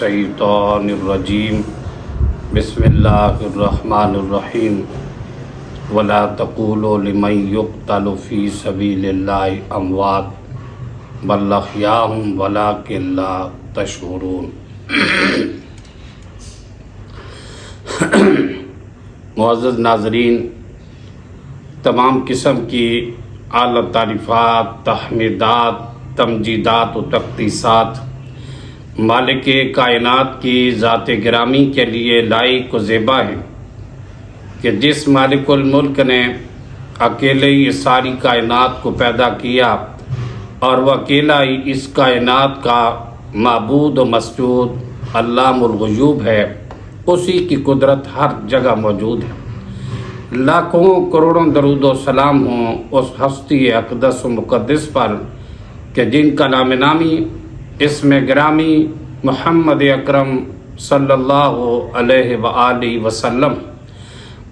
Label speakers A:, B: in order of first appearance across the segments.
A: الشیطان الرجیم بسم اللہ الرحمن الرحیم ولا تقولوا لمن يقتل في سبيل الله اموات بل احیاء ولکن لا تشعرون۔ معزز ناظرین، تمام قسم کی اعلیٰ تعریفات، تحمیدات، تمجیدات و تقدیسات مالک کائنات کی ذات گرامی کے لیے لائق و زیبا ہے کہ جس مالک الملک نے اکیلے ہی ساری کائنات کو پیدا کیا اور وہ اکیلا ہی اس کائنات کا معبود و مسجود علام الغیوب ہے، اسی کی قدرت ہر جگہ موجود ہے۔ لاکھوں کروڑوں درود و سلام ہوں اس ہستی اقدس و مقدس پر کہ جن کا نام نامی اسم گرامی محمد اکرم صلی اللہ علیہ وآلہ وسلم،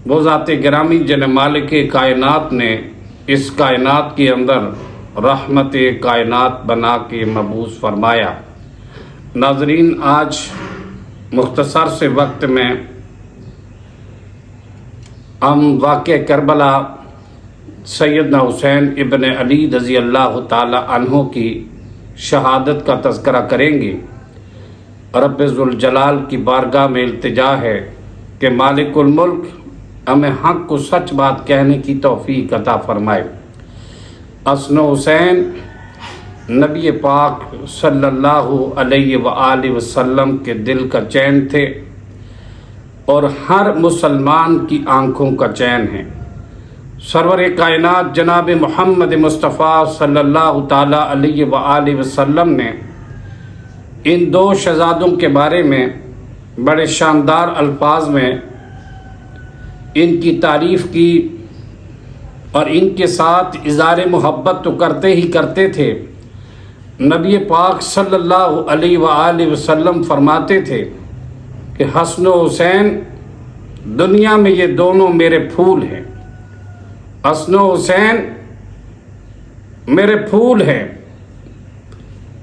A: وہ ذات گرامی جن مالک کائنات نے اس کائنات کے اندر رحمت کائنات بنا کے مبعوث فرمایا۔ ناظرین، آج مختصر سے وقت میں ہم واقع کربلا سیدنا حسین ابن علی رضی اللہ تعالی عنہ کی شہادت کا تذکرہ کریں گے۔ رب ذوالجلال کی بارگاہ میں التجا ہے کہ مالک الملک ہمیں حق کو سچ بات کہنے کی توفیق عطا فرمائے۔ حسن و حسین نبی پاک صلی اللہ علیہ وآلہ وسلم کے دل کا چین تھے اور ہر مسلمان کی آنکھوں کا چین ہے۔ سرور کائنات جناب محمد مصطفیٰ صلی اللہ تعالیٰ علیہ وآلہ وسلم نے ان دو شہزادوں کے بارے میں بڑے شاندار الفاظ میں ان کی تعریف کی اور ان کے ساتھ اظہار محبت تو کرتے ہی کرتے تھے۔ نبی پاک صلی اللہ علیہ وآلہ وسلم فرماتے تھے کہ حسن و حسین دنیا میں یہ دونوں میرے پھول ہیں، حسن و حسین میرے پھول ہیں۔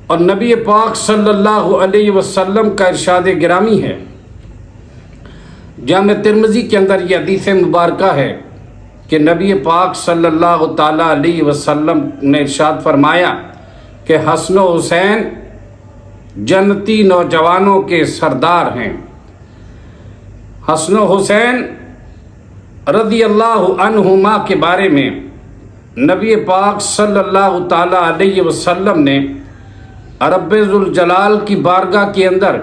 A: اور نبی پاک صلی اللہ علیہ وسلم کا ارشاد گرامی ہے، جامع ترمذی کے اندر یہ حدیث مبارکہ ہے کہ نبی پاک صلی اللہ تعالیٰ علیہ وسلم نے ارشاد فرمایا کہ حسن و حسین جنتی نوجوانوں کے سردار ہیں۔ حسن و حسین رضی اللہ عنہما کے بارے میں نبی پاک صلی اللہ تعالیٰ علیہ وسلم نے رب ذوالجلال کی بارگاہ کے اندر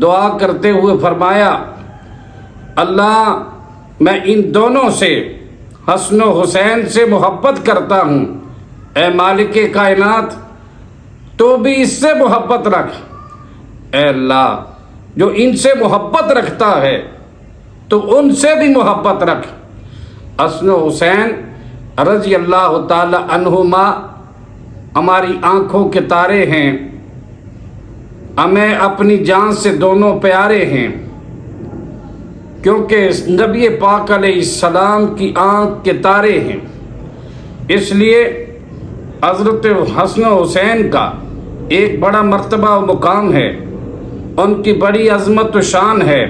A: دعا کرتے ہوئے فرمایا، اللہ میں ان دونوں سے حسن و حسین سے محبت کرتا ہوں، اے مالک کائنات تو بھی اس سے محبت رکھ۔ اے اللہ، جو ان سے محبت رکھتا ہے تو ان سے بھی محبت رکھ۔ حسن و حسین رضی اللہ تعالی عنہما ہماری آنکھوں کے تارے ہیں، ہمیں اپنی جان سے دونوں پیارے ہیں، کیونکہ نبی پاک علیہ السلام کی آنکھ کے تارے ہیں۔ اس لیے حضرت حسن و حسین کا ایک بڑا مرتبہ و مقام ہے، ان کی بڑی عظمت و شان ہے۔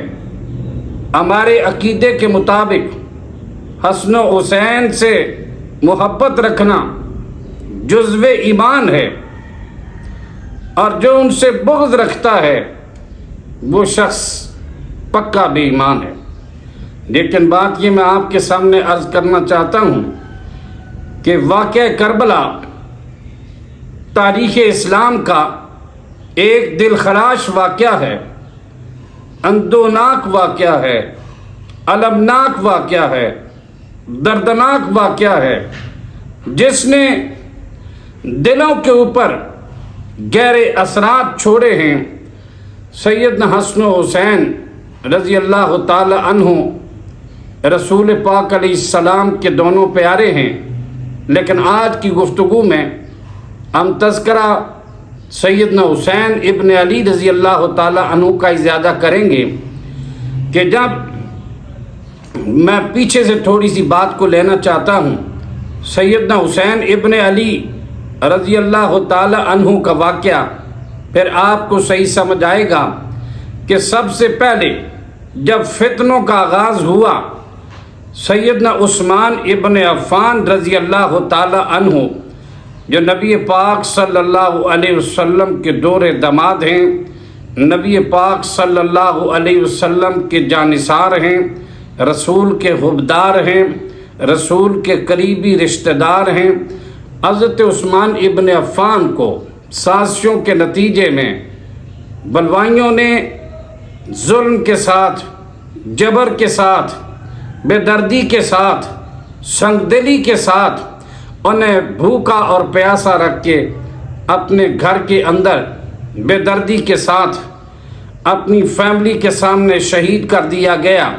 A: ہمارے عقیدے کے مطابق حسن و حسین سے محبت رکھنا جزو ایمان ہے، اور جو ان سے بغض رکھتا ہے وہ شخص پکا بے ایمان ہے۔ لیکن بات یہ میں آپ کے سامنے عرض کرنا چاہتا ہوں کہ واقعہ کربلا تاریخ اسلام کا ایک دل خراش واقعہ ہے، اندوناک واقعہ ہے، المناک واقعہ ہے، دردناک واقعہ ہے، جس نے دلوں کے اوپر گہرے اثرات چھوڑے ہیں۔ سیدنا حسن و حسین رضی اللہ تعالی عنہ رسول پاک علیہ السلام کے دونوں پیارے ہیں، لیکن آج کی گفتگو میں ہم تذکرہ سیدنا حسین ابن علی رضی اللہ تعالی عنہ کا زیادہ کریں گے کہ جب میں پیچھے سے تھوڑی سی بات کو لینا چاہتا ہوں۔ سیدنا حسین ابن علی رضی اللہ تعالی عنہ کا واقعہ پھر آپ کو صحیح سمجھ آئے گا کہ سب سے پہلے جب فتنوں کا آغاز ہوا، سیدنا عثمان ابن عفان رضی اللہ تعالی عنہ جو نبی پاک صلی اللہ علیہ وسلم کے دور داماد ہیں، نبی پاک صلی اللہ علیہ وسلم کے جانثار ہیں، رسول کے حبدار ہیں، رسول کے قریبی رشتہ دار ہیں، حضرت عثمان ابن عفان کو سازشوں کے نتیجے میں بلوائیوں نے ظلم کے ساتھ، جبر کے ساتھ، بے دردی کے ساتھ، سنگ دلی کے ساتھ انہیں بھوکا اور پیاسا رکھ کے اپنے گھر کے اندر بے دردی کے ساتھ اپنی فیملی کے سامنے شہید کر دیا گیا،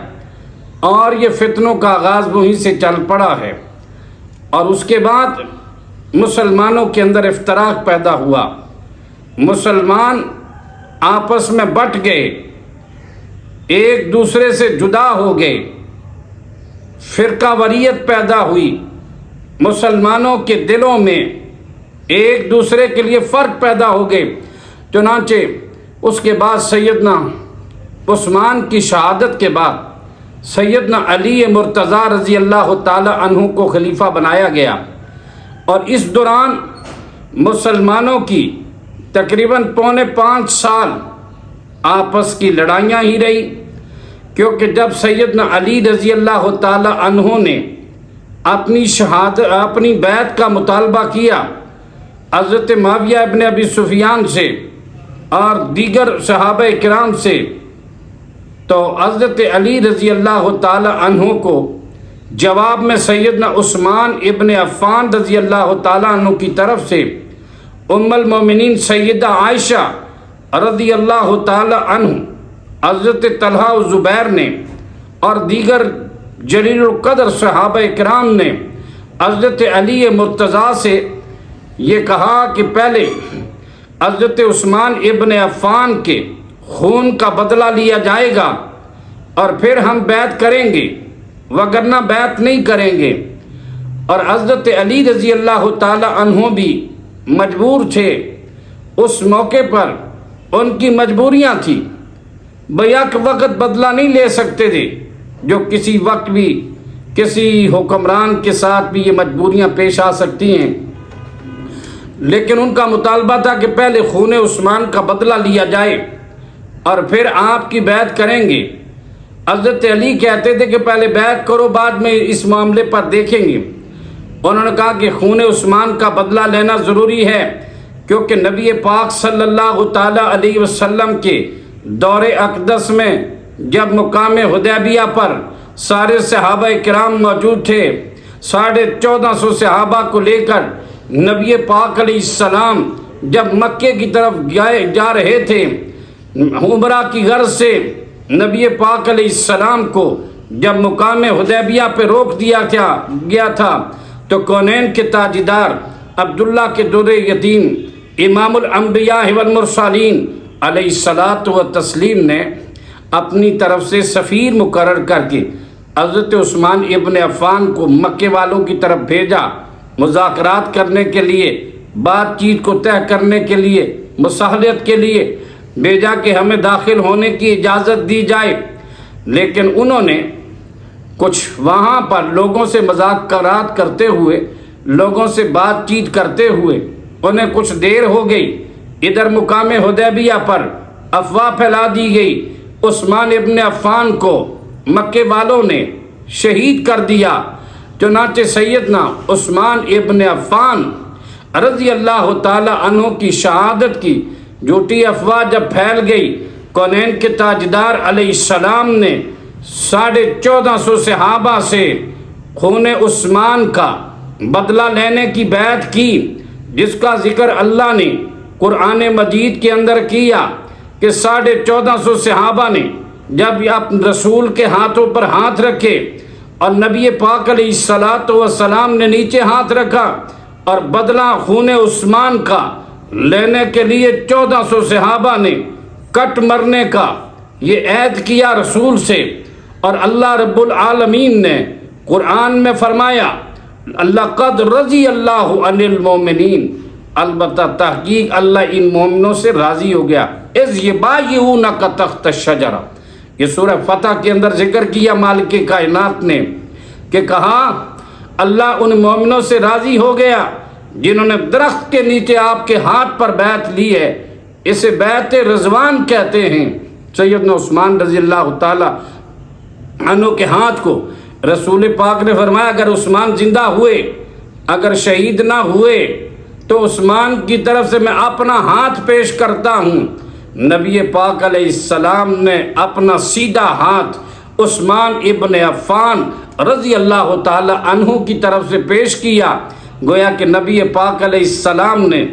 A: اور یہ فتنوں کا آغاز وہیں سے چل پڑا ہے۔ اور اس کے بعد مسلمانوں کے اندر افتراق پیدا ہوا، مسلمان آپس میں بٹ گئے، ایک دوسرے سے جدا ہو گئے، فرقہ واریت پیدا ہوئی، مسلمانوں کے دلوں میں ایک دوسرے کے لیے فرق پیدا ہو گئے۔ چنانچہ اس کے بعد سیدنا عثمان کی شہادت کے بعد سیدنا علی مرتضیٰ رضی اللہ تعالی عنہ کو خلیفہ بنایا گیا، اور اس دوران مسلمانوں کی تقریباً 4.25 سال آپس کی لڑائیاں ہی رہی، کیونکہ جب سیدنا علی رضی اللہ تعالی عنہ نے اپنی بیعت کا مطالبہ کیا حضرت معاویہ ابن ابی سفیان سے اور دیگر صحابہ کرام سے، تو حضرت علی رضی اللہ تعالی عنہ کو جواب میں سیدنا عثمان ابن عفان رضی اللہ تعالی عنہ کی طرف سے ام المومنین سیدہ عائشہ رضی اللہ تعالی عنہ، حضرت طلحہ و زبیر نے اور دیگر جلیل القدر صحابہ کرام نے حضرت علی مرتضیٰ سے یہ کہا کہ پہلے حضرت عثمان ابن عفان کے خون کا بدلہ لیا جائے گا اور پھر ہم بیعت کریں گے، وگرنہ بیعت نہیں کریں گے۔ اور حضرت علی رضی اللہ تعالی عنہ بھی مجبور تھے، اس موقع پر ان کی مجبوریاں تھیں، بیک وقت بدلہ نہیں لے سکتے تھے، جو کسی وقت بھی کسی حکمران کے ساتھ بھی یہ مجبوریاں پیش آ سکتی ہیں، لیکن ان کا مطالبہ تھا کہ پہلے خون عثمان کا بدلہ لیا جائے اور پھر آپ کی بیعت کریں گے۔ حضرت علی کہتے تھے کہ پہلے بیعت کرو، بعد میں اس معاملے پر دیکھیں گے۔ انہوں نے کہا کہ خون عثمان کا بدلہ لینا ضروری ہے، کیونکہ نبی پاک صلی اللہ تعالی علیہ وسلم کے دور اقدس میں جب مقام حدیبیہ پر سارے صحابہ کرام موجود تھے، 1450 صحابہ کو لے کر نبی پاک علیہ السلام جب مکے کی طرف جا رہے تھے، عمرہ کی غرض سے نبی پاک علیہ السلام کو جب مقام حدیبیہ پہ روک دیا گیا تھا، تو کونین کے تاجدار عبداللہ کے در یتیم امام الانبیاء والمرسلین علیہ الصلاۃ والتسلیم نے اپنی طرف سے سفیر مقرر کر کے حضرت عثمان ابن عفان کو مکے والوں کی طرف بھیجا، مذاکرات کرنے کے لیے، بات چیت کو طے کرنے کے لیے، مصالحت کے لیے بھیجا کہ ہمیں داخل ہونے کی اجازت دی جائے۔ لیکن انہوں نے کچھ وہاں پر لوگوں سے مذاکرات کرتے ہوئے، لوگوں سے بات چیت کرتے ہوئے انہیں کچھ دیر ہو گئی، ادھر مقام حدیبیہ پر افواہ پھیلا دی گئی، عثمان ابن عفان کو مکے والوں نے شہید کر دیا۔ چنانچہ سیدنا عثمان ابن عفان رضی اللہ تعالی عنہ کی شہادت کی جھوٹی افواہ جب پھیل گئی، کونین کے تاجدار علیہ السلام نے 1450 صحابہ سے خون عثمان کا بدلہ لینے کی بیعت کی، جس کا ذکر اللہ نے قرآن مجید کے اندر کیا کہ 1450 صحابہ نے جب رسول کے ہاتھوں پر ہاتھ رکھے اور نبی پاک علیہ الصلاۃ والسلام نے نیچے ہاتھ رکھا اور بدلہ خون عثمان کا لینے کے لیے 1400 صحابہ نے کٹ مرنے کا یہ عہد کیا رسول سے، اور اللہ رب العالمین نے قرآن میں فرمایا لَقَدْ رَضِيَ اللَّهُ عَنِ الْمُؤْمِنِينَ، البتہ تحقیق اللہ ان مومنوں سے راضی ہو گیا۔ اذ یبایعونک تحت الشجرہ، یہ سورہ فتح کے اندر ذکر کیا مالک کائنات نے کہ کہا اللہ ان مومنوں سے راضی ہو گیا جنہوں نے درخت کے نیچے آپ کے ہاتھ پر بیعت لی ہے، اسے بیعت رضوان کہتے ہیں۔ سیدنا عثمان رضی اللہ تعالی عنہ کے ہاتھ کو رسول پاک نے فرمایا اگر عثمان زندہ ہوئے، اگر شہید نہ ہوئے تو عثمان کی طرف سے میں اپنا ہاتھ پیش کرتا ہوں۔ نبی پاک علیہ السلام نے اپنا سیدھا ہاتھ عثمان ابن عفان رضی اللہ تعالی عنہ کی طرف سے پیش کیا، گویا کہ نبی پاک علیہ السلام نے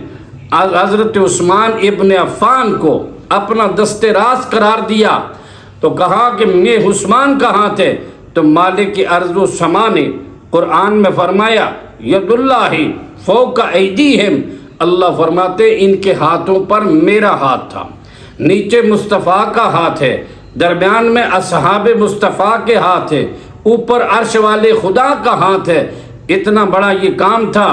A: حضرت عثمان ابن عفان کو اپنا دست راست قرار دیا۔ تو کہا کہ یہ عثمان کا ہاتھ ہے، تو مالک ارض و سما نے قرآن میں فرمایا ید اللہ فوق ایدیہم، اللہ فرماتے ان کے ہاتھوں پر میرا ہاتھ تھا، نیچے مصطفیٰ کا ہاتھ ہے، درمیان میں اصحاب مصطفیٰ کے ہاتھ ہے، اوپر عرش والے خدا کا ہاتھ ہے۔ اتنا بڑا یہ کام تھا،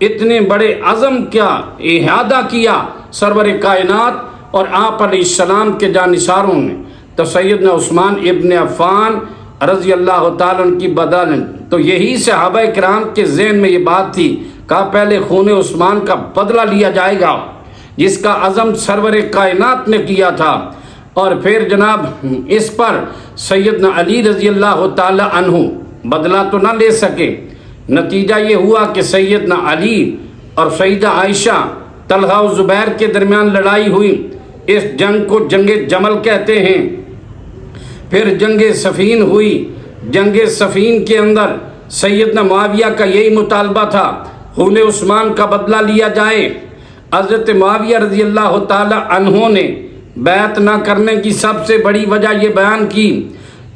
A: اتنے بڑے عزم کیا احاطہ کیا سرور کائنات اور آپ علیہ السلام کے جانثاروں نے۔ تو سیدنا عثمان ابن عفان رضی اللہ تعالیٰ عنہ کی بدولت، تو یہی صحابہ کرام کے ذہن میں یہ بات تھی، کہا پہلے خون عثمان کا بدلہ لیا جائے گا جس کا عزم سرور کائنات نے کیا تھا، اور پھر جناب اس پر سیدنا علی رضی اللہ تعالی عنہ بدلہ تو نہ لے سکے۔ نتیجہ یہ ہوا کہ سیدنا علی اور سیدہ عائشہ، طلحہ و زبیر کے درمیان لڑائی ہوئی، اس جنگ کو جنگ جمل کہتے ہیں۔ پھر جنگ صفین ہوئی، جنگ صفین کے اندر سیدنا معاویہ کا یہی مطالبہ تھا خون عثمان کا بدلہ لیا جائے۔ حضرت معاویہ رضی اللہ تعالی عنہ نے بیعت نہ کرنے کی سب سے بڑی وجہ یہ بیان کی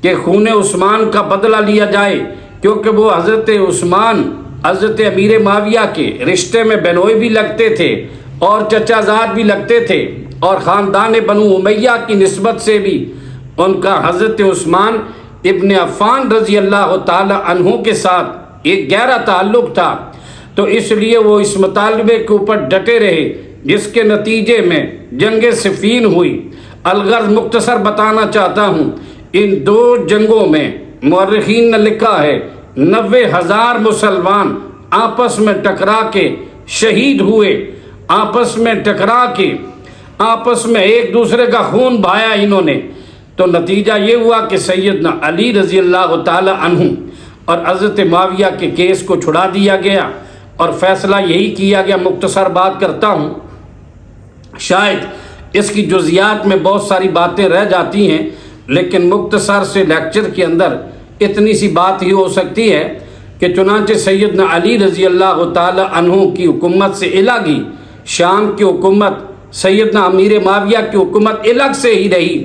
A: کہ خون عثمان کا بدلہ لیا جائے، کیونکہ وہ حضرت عثمان حضرت امیر معاویہ کے رشتے میں بہنوئی بھی لگتے تھے اور چچا زاد بھی لگتے تھے، اور خاندان بنو امیہ کی نسبت سے بھی ان کا حضرت عثمان ابن عفان رضی اللہ تعالی عنہ کے ساتھ ایک گہرا تعلق تھا۔ تو اس لیے وہ اس مطالبے کے اوپر ڈٹے رہے، جس کے نتیجے میں جنگ صفین ہوئی۔ الغرض مختصر بتانا چاہتا ہوں، ان دو جنگوں میں مورخین نے لکھا ہے 90,000 مسلمان آپس میں ٹکرا کے شہید ہوئے، آپس میں ٹکرا کے آپس میں ایک دوسرے کا خون بہایا انہوں نے۔ تو نتیجہ یہ ہوا کہ سیدنا علی رضی اللہ تعالی عنہ اور حضرت معاویہ کے کیس کو چھڑا دیا گیا اور فیصلہ یہی کیا گیا۔ مختصر بات کرتا ہوں، شاید اس کی جزیات میں بہت ساری باتیں رہ جاتی ہیں، لیکن مختصر سے لیکچر کے اندر اتنی سی بات ہی ہو سکتی ہے کہ چنانچہ سیدنا علی رضی اللہ تعالی عنہ کی حکومت سے الگ ہی شام کی حکومت سیدنا امیر معاویہ کی حکومت الگ سے ہی رہی،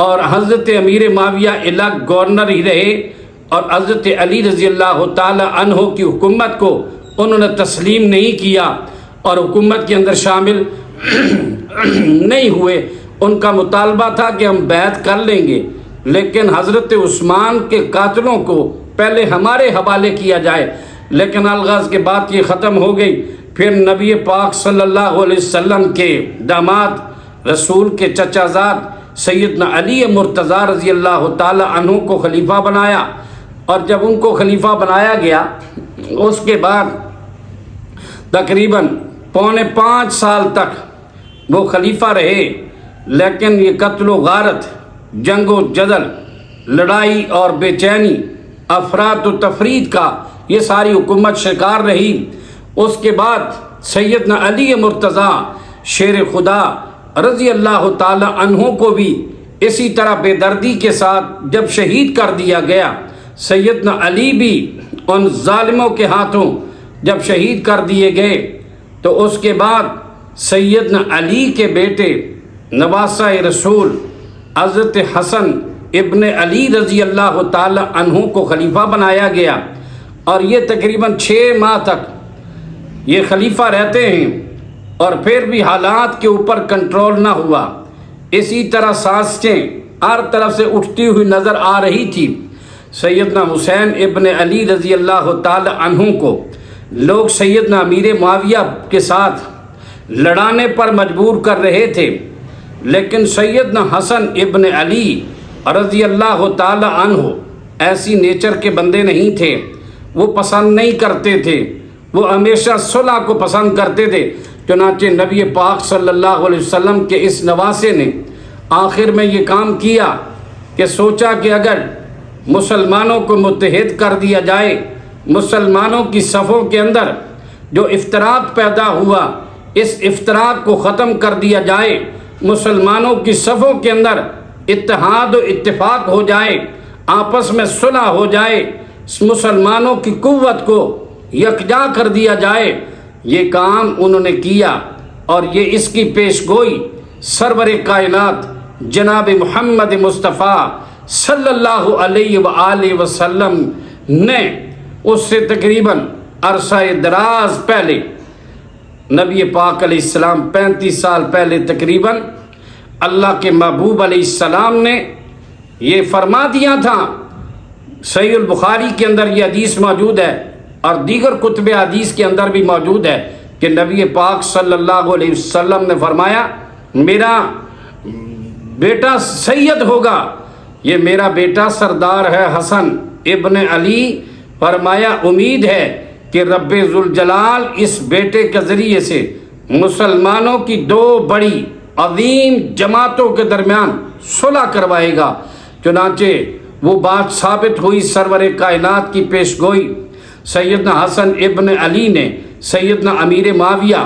A: اور حضرت امیر معاویہ الگ گورنر ہی رہے، اور حضرت علی رضی اللہ تعالی عنہ کی حکومت کو انہوں نے تسلیم نہیں کیا اور حکومت کے اندر شامل نہیں ہوئے۔ ان کا مطالبہ تھا کہ ہم بیعت کر لیں گے، لیکن حضرت عثمان کے قاتلوں کو پہلے ہمارے حوالے کیا جائے۔ لیکن الغاز کے بعد یہ ختم ہو گئی۔ پھر نبی پاک صلی اللہ علیہ وسلم کے داماد رسول کے چچا زاد سیدنا علی مرتضیٰ رضی اللہ تعالی عنہ کو خلیفہ بنایا، اور جب ان کو خلیفہ بنایا گیا اس کے بعد تقریباً 4.25 سال تک وہ خلیفہ رہے، لیکن یہ قتل و غارت، جنگ و جدل، لڑائی اور بے چینی، افراد و تفرید کا یہ ساری حکومت شکار رہی۔ اس کے بعد سیدنا علی مرتضیٰ شیر خدا رضی اللہ تعالی عنہ کو بھی اسی طرح بے دردی کے ساتھ جب شہید کر دیا گیا، سیدنا علی بھی ان ظالموں کے ہاتھوں جب شہید کر دیے گئے، تو اس کے بعد سیدنا علی کے بیٹے نواسہ رسول حضرت حسن ابن علی رضی اللہ تعالی عنہ کو خلیفہ بنایا گیا، اور یہ تقریباً 6 ماہ تک یہ خلیفہ رہتے ہیں، اور پھر بھی حالات کے اوپر کنٹرول نہ ہوا۔ اسی طرح سازشیں ہر طرف سے اٹھتی ہوئی نظر آ رہی تھی۔ سیدنا حسین ابن علی رضی اللہ تعالی عنہ کو لوگ سیدنا امیر معاویہ کے ساتھ لڑانے پر مجبور کر رہے تھے، لیکن سیدنا حسن ابن علی رضی اللہ تعالی عنہ ایسی نیچر کے بندے نہیں تھے، وہ پسند نہیں کرتے تھے، وہ ہمیشہ صلح کو پسند کرتے تھے۔ چنانچہ نبی پاک صلی اللہ علیہ وسلم کے اس نواسے نے آخر میں یہ کام کیا کہ سوچا کہ اگر مسلمانوں کو متحد کر دیا جائے، مسلمانوں کی صفوں کے اندر جو افتراق پیدا ہوا اس افتراق کو ختم کر دیا جائے، مسلمانوں کی صفوں کے اندر اتحاد و اتفاق ہو جائے، آپس میں صلح ہو جائے، مسلمانوں کی قوت کو یکجا کر دیا جائے۔ یہ کام انہوں نے کیا، اور یہ اس کی پیش گوئی سرور کائنات جناب محمد مصطفیٰ صلی اللہ علیہ وآلہ وسلم نے اس سے تقریباً عرصہ دراز پہلے، نبی پاک علیہ السلام 35 سال پہلے تقریباً اللہ کے محبوب علیہ السلام نے یہ فرما دیا تھا۔ صحیح البخاری کے اندر یہ حدیث موجود ہے اور دیگر کتب حدیث کے اندر بھی موجود ہے کہ نبی پاک صلی اللہ علیہ وسلم نے فرمایا میرا بیٹا سید ہوگا، یہ میرا بیٹا سردار ہے حسن ابن علی۔ فرمایا امید ہے کہ رب ذوالجلال اس بیٹے کے ذریعے سے مسلمانوں کی دو بڑی عظیم جماعتوں کے درمیان صلح کروائے گا۔ چنانچہ وہ بات ثابت ہوئی سرور کائنات کی پیش گوئی سیدنا حسن ابن علی نے سیدنا امیر معاویہ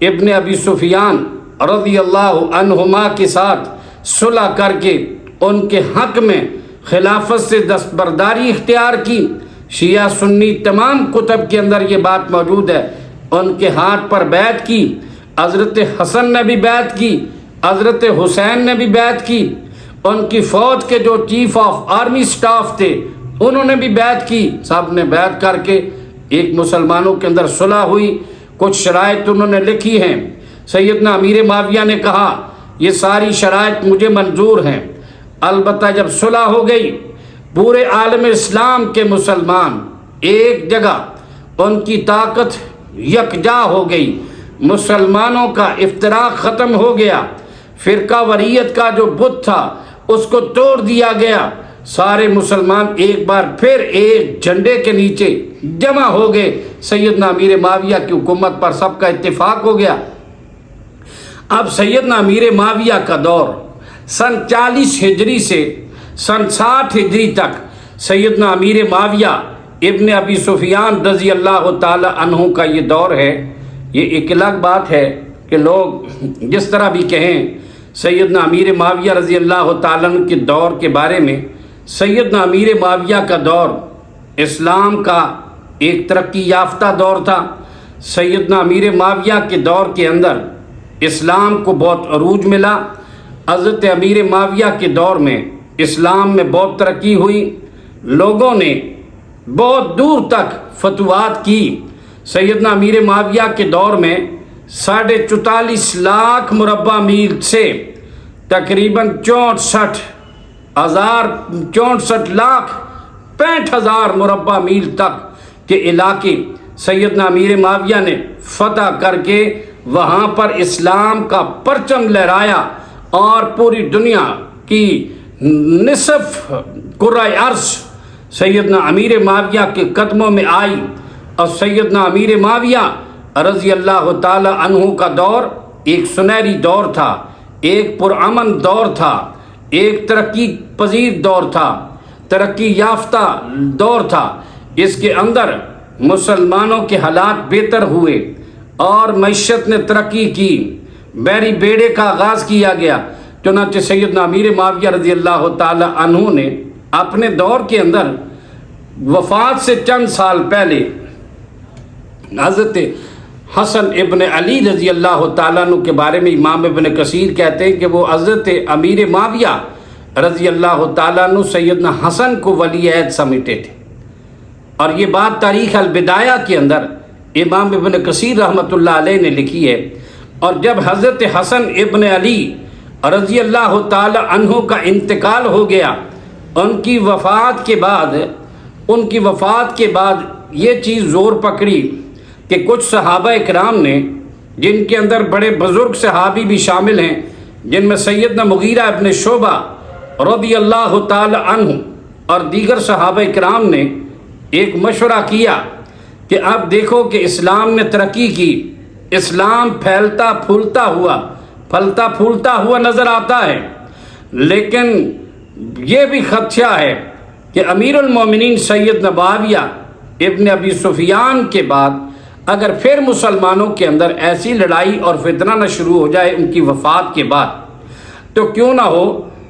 A: ابن ابی سفیان رضی اللہ عنہما کے ساتھ صلح کر کے ان کے حق میں خلافت سے دستبرداری اختیار کی۔ شیعہ سنی تمام کتب کے اندر یہ بات موجود ہے، ان کے ہاتھ پر بیعت کی، حضرت حسن نے بھی بیعت کی، حضرت حسین نے بھی بیعت کی، ان کی فوج کے جو چیف آف آرمی سٹاف تھے انہوں نے بھی بیعت کی، سب نے بیعت کر کے ایک مسلمانوں کے اندر صلح ہوئی۔ کچھ شرائط انہوں نے لکھی ہیں، سیدنا امیر معاویہ نے کہا یہ ساری شرائط مجھے منظور ہیں، البتہ جب صلح ہو گئی پورے عالم اسلام کے مسلمان ایک جگہ، ان کی طاقت یکجا ہو گئی، مسلمانوں کا افتراق ختم ہو گیا، فرقہ وریت کا جو بت تھا اس کو توڑ دیا گیا، سارے مسلمان ایک بار پھر ایک جھنڈے کے نیچے جمع ہو گئے، سیدنا امیر معاویہ کی حکومت پر سب کا اتفاق ہو گیا۔ اب سیدنا امیر معاویہ کا دور سن 40 ہجری سے سن 60 ہجری تک سیدنا امیر معاویہ ابن ابی سفیان رضی اللہ تعالی عنہ کا یہ دور ہے۔ یہ ایک الگ بات ہے کہ لوگ جس طرح بھی کہیں سیدنا امیر معاویہ رضی اللہ تعالیٰ عنہ کے دور کے بارے میں، سیدنا امیر معاویہ کا دور اسلام کا ایک ترقی یافتہ دور تھا۔ سیدنا امیر معاویہ کے دور کے اندر اسلام کو بہت عروج ملا۔ حضرت امیر معاویہ کے دور میں اسلام میں بہت ترقی ہوئی، لوگوں نے بہت دور تک فتوحات کی۔ سیدنا امیر معاویہ کے دور میں 44.5 لاکھ مربع میل سے تقریباً 64 لاکھ 65,000 مربع میل تک کے علاقے سیدنا امیر معاویہ نے فتح کر کے وہاں پر اسلام کا پرچم لہرایا، اور پوری دنیا کی نصف کرۂ ارض سیدنا امیر معاویہ کے قدموں میں آئی۔ اور سیدنا امیر معاویہ رضی اللہ تعالی عنہ کا دور ایک سنہری دور تھا، ایک پرامن دور تھا، ایک ترقی پذیر دور تھا، ترقی یافتہ دور تھا۔ اس کے اندر مسلمانوں کے حالات بہتر ہوئے اور معیشت نے ترقی کی، بیری بیڑے کا آغاز کیا گیا۔ چنانچہ سیدنا امیر معاویہ رضی اللہ تعالی عنہ نے اپنے دور کے اندر وفات سے چند سال پہلے حضرت حسن ابن علی رضی اللہ تعالیٰ عنہ کے بارے میں امام ابن کثیر کہتے ہیں کہ وہ حضرت امیر معاویہ رضی اللہ تعالیٰ عنہ سیدنا حسن کو ولی عہد سمجھتے تھے، اور یہ بات تاریخ البدایہ کے اندر امام ابن کثیر رحمۃ اللہ علیہ نے لکھی ہے۔ اور جب حضرت حسن ابن علی رضی اللہ تعالی عنہ کا انتقال ہو گیا، ان کی وفات کے بعد یہ چیز زور پکڑی کہ کچھ صحابہ اکرام نے، جن کے اندر بڑے بزرگ صحابی بھی شامل ہیں، جن میں سیدنا مغیرہ ابن شعبہ رضی اللہ تعالی عنہ اور دیگر صحابہ کرام نے ایک مشورہ کیا کہ اب دیکھو کہ اسلام نے ترقی کی، اسلام پھیلتا پھولتا ہوا نظر آتا ہے، لیکن یہ بھی خدشہ ہے کہ امیر المومنین سیدنا معاویہ ابن ابی سفیان کے بعد اگر پھر مسلمانوں کے اندر ایسی لڑائی اور فتنہ نہ شروع ہو جائے ان کی وفات کے بعد، تو کیوں نہ ہو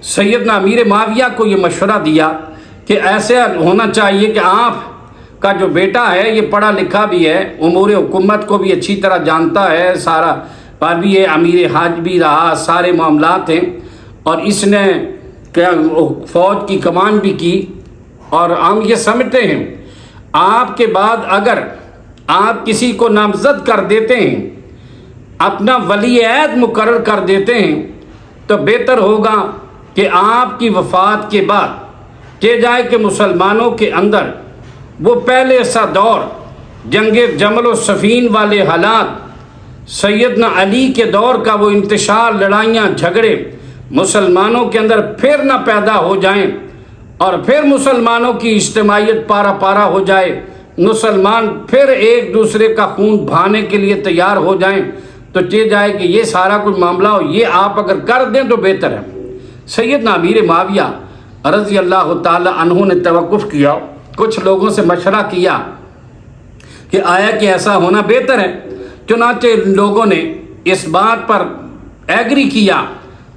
A: سیدنا امیر معاویہ کو یہ مشورہ دیا کہ ایسے ہونا چاہیے کہ آپ کا جو بیٹا ہے یہ پڑھا لکھا بھی ہے، امور حکومت کو بھی اچھی طرح جانتا ہے، سارا بھی ہے، امیر حج بھی رہا، سارے معاملات ہیں، اور اس نے فوج کی کمان بھی کی، اور ہم یہ سمجھتے ہیں آپ کے بعد اگر آپ کسی کو نامزد کر دیتے ہیں، اپنا ولی عہد مقرر کر دیتے ہیں، تو بہتر ہوگا کہ آپ کی وفات کے بعد کہ جائے کہ مسلمانوں کے اندر وہ پہلے سا دور جنگ جمل و صفین والے حالات، سیدنا علی کے دور کا وہ انتشار، لڑائیاں جھگڑے مسلمانوں کے اندر پھر نہ پیدا ہو جائیں، اور پھر مسلمانوں کی اجتماعیت پارا پارا ہو جائے، مسلمان پھر ایک دوسرے کا خون بہانے کے لیے تیار ہو جائیں، تو چاہے جائے کہ یہ سارا کوئی معاملہ ہو، یہ آپ اگر کر دیں تو بہتر ہے۔ سیدنا امیر معاویہ رضی اللہ تعالی عنہ نے توقف کیا، کچھ لوگوں سے مشورہ کیا کہ آیا کہ ایسا ہونا بہتر ہے، چنانچہ لوگوں نے اس بات پر ایگری کیا،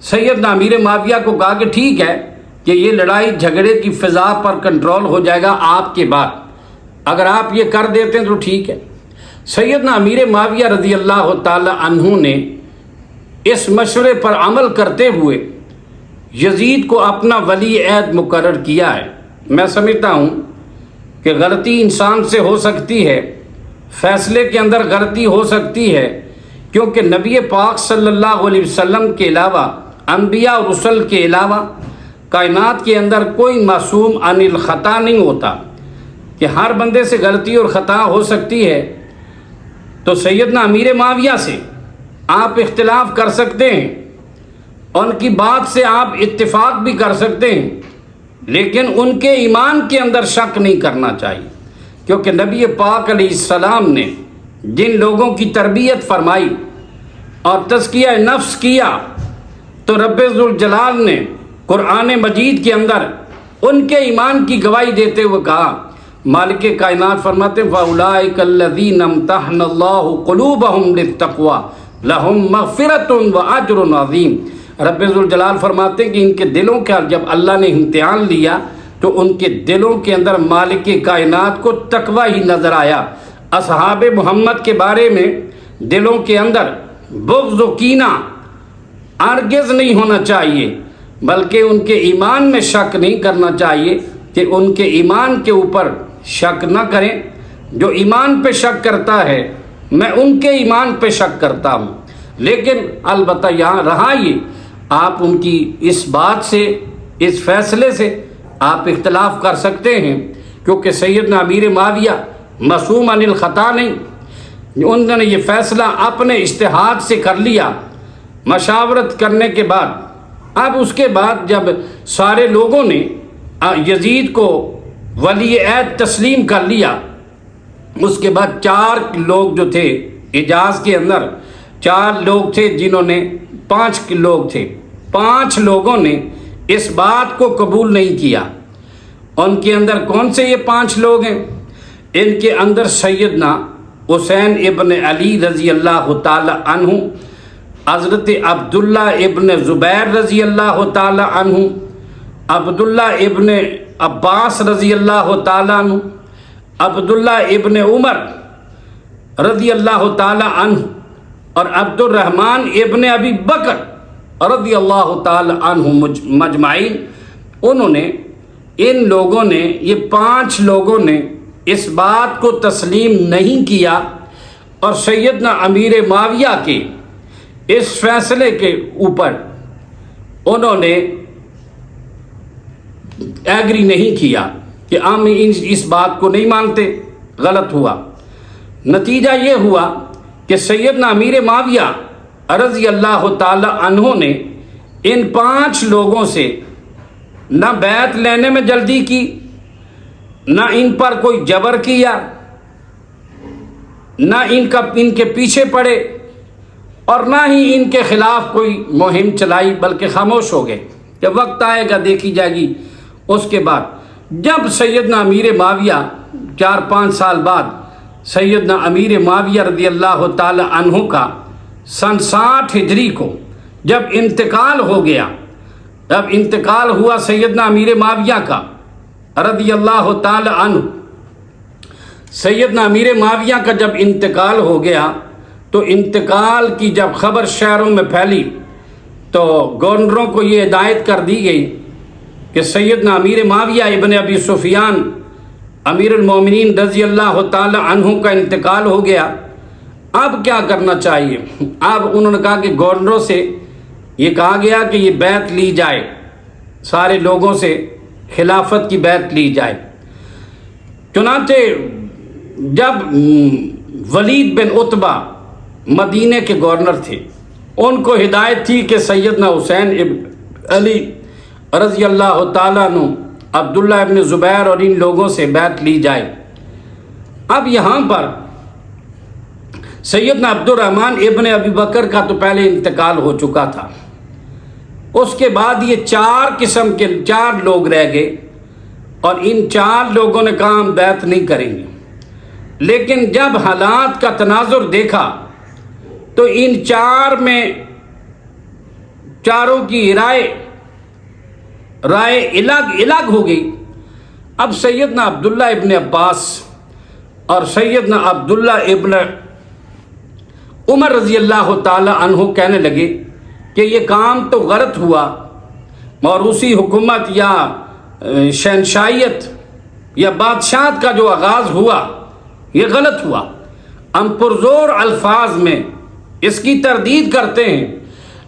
A: سیدنا امیر معاویہ کو کہا کہ ٹھیک ہے کہ یہ لڑائی جھگڑے کی فضا پر کنٹرول ہو جائے گا آپ کے بعد، اگر آپ یہ کر دیتے ہیں تو ٹھیک ہے۔ سیدنا امیر معاویہ رضی اللہ تعالی عنہ نے اس مشورے پر عمل کرتے ہوئے یزید کو اپنا ولی عہد مقرر کیا ہے۔ میں سمجھتا ہوں کہ غلطی انسان سے ہو سکتی ہے، فیصلے کے اندر غلطی ہو سکتی ہے، کیونکہ نبی پاک صلی اللہ علیہ وسلم کے علاوہ، انبیاء اور رسل کے علاوہ کائنات کے اندر کوئی معصوم عن الخطا نہیں ہوتا، کہ ہر بندے سے غلطی اور خطا ہو سکتی ہے۔ تو سیدنا امیر معاویہ سے آپ اختلاف کر سکتے ہیں، ان کی بات سے آپ اتفاق بھی کر سکتے ہیں، لیکن ان کے ایمان کے اندر شک نہیں کرنا چاہیے، کیونکہ نبی پاک علیہ السلام نے جن لوگوں کی تربیت فرمائی اور تزکیہ نفس کیا، تو رب ذوالجلال نے قرآن مجید کے اندر ان کے ایمان کی گواہی دیتے ہوئے کہا، مالک کائنات فرماتے ہیں فَأُولَٰئِكَ الَّذِينَ امْتَحَنَ اللَّهُ قُلُوبَهُمْ لِلتَّقْوَىٰ لَهُمْ مَغْفِرَةٌ وَأَجْرٌ عَظِيمٌ۔ رب ذوالجلال فرماتے ہیں کہ ان کے دلوں کا جب اللہ نے امتحان لیا تو ان کے دلوں کے اندر مالک کائنات کو تقوی ہی نظر آیا۔ اصحاب محمد کے بارے میں دلوں کے اندر بغض و کینہ ہرگز نہیں ہونا چاہیے، بلکہ ان کے ایمان میں شک نہیں کرنا چاہیے، کہ ان کے ایمان کے اوپر شک نہ کریں۔ جو ایمان پہ شک کرتا ہے میں ان کے ایمان پہ شک کرتا ہوں، لیکن البتہ یہاں رہا یہ آپ ان کی اس بات سے، اس فیصلے سے آپ اختلاف کر سکتے ہیں، کیونکہ سیدنا امیر معاویہ معصوم عن الخطا نہیں، انہوں نے یہ فیصلہ اپنے اجتہاد سے کر لیا مشاورت کرنے کے بعد۔ اب اس کے بعد جب سارے لوگوں نے یزید کو ولی عہد تسلیم کر لیا، اس کے بعد 4 لوگ جو تھے حجاز کے اندر، 4 لوگ تھے جنہوں نے 5 لوگ تھے، 5 لوگوں نے اس بات کو قبول نہیں کیا۔ ان کے اندر کون سے یہ 5 لوگ ہیں؟ ان کے اندر سیدنا حسین ابن علی رضی اللہ تعالی عنہ، حضرت عبداللہ ابن زبیر رضی اللہ تعالی عنہ، عبداللہ ابن عباس رضی اللہ تعالی عنہ، عبداللہ ابن عمر رضی اللہ تعالی عنہ، اور عبد الرحمن ابن ابی بکر رضی اللہ تعالی عنہ مجمعین۔ انہوں نے، ان لوگوں نے، یہ 5 لوگوں نے اس بات کو تسلیم نہیں کیا، اور سیدنا امیر معاویہ کے اس فیصلے کے اوپر انہوں نے ایگری نہیں کیا کہ ہم اس بات کو نہیں مانتے، غلط ہوا۔ نتیجہ یہ ہوا کہ سیدنا امیر معاویہ رضی اللہ تعالی عنہ نے ان 5 لوگوں سے نہ بیعت لینے میں جلدی کی، نہ ان پر کوئی جبر کیا، نہ ان کے پیچھے پڑے، اور نہ ہی ان کے خلاف کوئی مہم چلائی، بلکہ خاموش ہو گئے کہ وقت آئے گا دیکھی جائے گی۔ اس کے بعد جب سیدنا امیر معاویہ 4-5 سال بعد سیدنا امیر معاویہ رضی اللہ تعالی عنہ کا سن 60 ہجری کو جب انتقال ہو گیا، جب انتقال ہوا سیدنا امیر معاویہ کا رضی اللہ تعالی عنہ، سیدنا امیر معاویہ کا جب انتقال ہو گیا تو انتقال کی جب خبر شہروں میں پھیلی تو گورنروں کو یہ ہدایت کر دی گئی کہ سیدنا امیر معاویہ ابن ابی سفیان امیر المومنین رضی اللہ تعالی عنہ کا انتقال ہو گیا، اب کیا کرنا چاہیے؟ اب انہوں نے کہا کہ گورنروں سے یہ کہا گیا کہ یہ بیعت لی جائے، سارے لوگوں سے خلافت کی بیعت لی جائے۔ چنانچہ جب ولید بن عتبہ مدینے کے گورنر تھے، ان کو ہدایت تھی کہ سیدنا حسین ابن علی رضی اللہ تعالیٰ عنہ، عبداللہ ابن زبیر اور ان لوگوں سے بیعت لی جائے۔ اب یہاں پر سیدنا عبد الرحمن ابن ابی بکر کا تو پہلے انتقال ہو چکا تھا، اس کے بعد یہ 4 قسم کے 4 لوگ رہ گئے، اور ان 4 لوگوں نے کہا ہم بیعت نہیں کریں گے۔ لیکن جب حالات کا تناظر دیکھا تو ان 4 میں چاروں کی رائے الگ ہو گئی۔ اب سیدنا عبداللہ ابن عباس اور سیدنا عبداللہ ابن عمر رضی اللہ تعالی عنہ کہنے لگے کہ یہ کام تو غلط ہوا، اور اسی حکومت یا شہنشاہیت یا بادشاہت کا جو آغاز ہوا یہ غلط ہوا۔ ہم پرزور الفاظ میں اس کی تردید کرتے ہیں،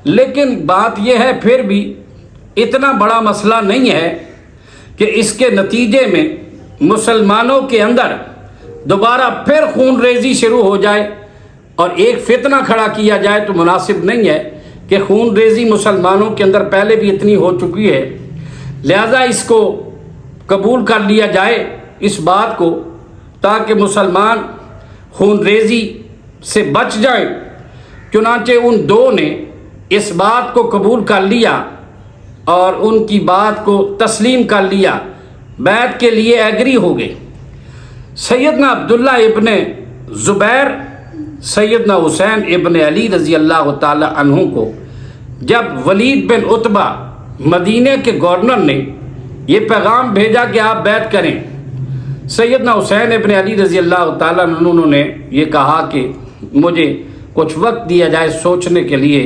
A: لیکن بات یہ ہے پھر بھی اتنا بڑا مسئلہ نہیں ہے کہ اس کے نتیجے میں مسلمانوں کے اندر دوبارہ پھر خون ریزی شروع ہو جائے اور ایک فتنہ کھڑا کیا جائے، تو مناسب نہیں ہے کہ خون ریزی مسلمانوں کے اندر پہلے بھی اتنی ہو چکی ہے، لہذا اس کو قبول کر لیا جائے اس بات کو، تاکہ مسلمان خون ریزی سے بچ جائیں۔ چنانچہ ان 2 نے اس بات کو قبول کر لیا اور ان کی بات کو تسلیم کر لیا، بیعت کے لیے ایگری ہو گئے۔ سیدنا عبداللہ ابن زبیر سیدنا حسین ابن علی رضی اللہ تعالی عنہ کو جب ولید بن عتبہ مدینے کے گورنر نے یہ پیغام بھیجا کہ آپ بیعت کریں، سیدنا حسین ابن علی رضی اللہ تعالیٰ عنہ انہوں نے یہ کہا کہ مجھے کچھ وقت دیا جائے سوچنے کے لیے،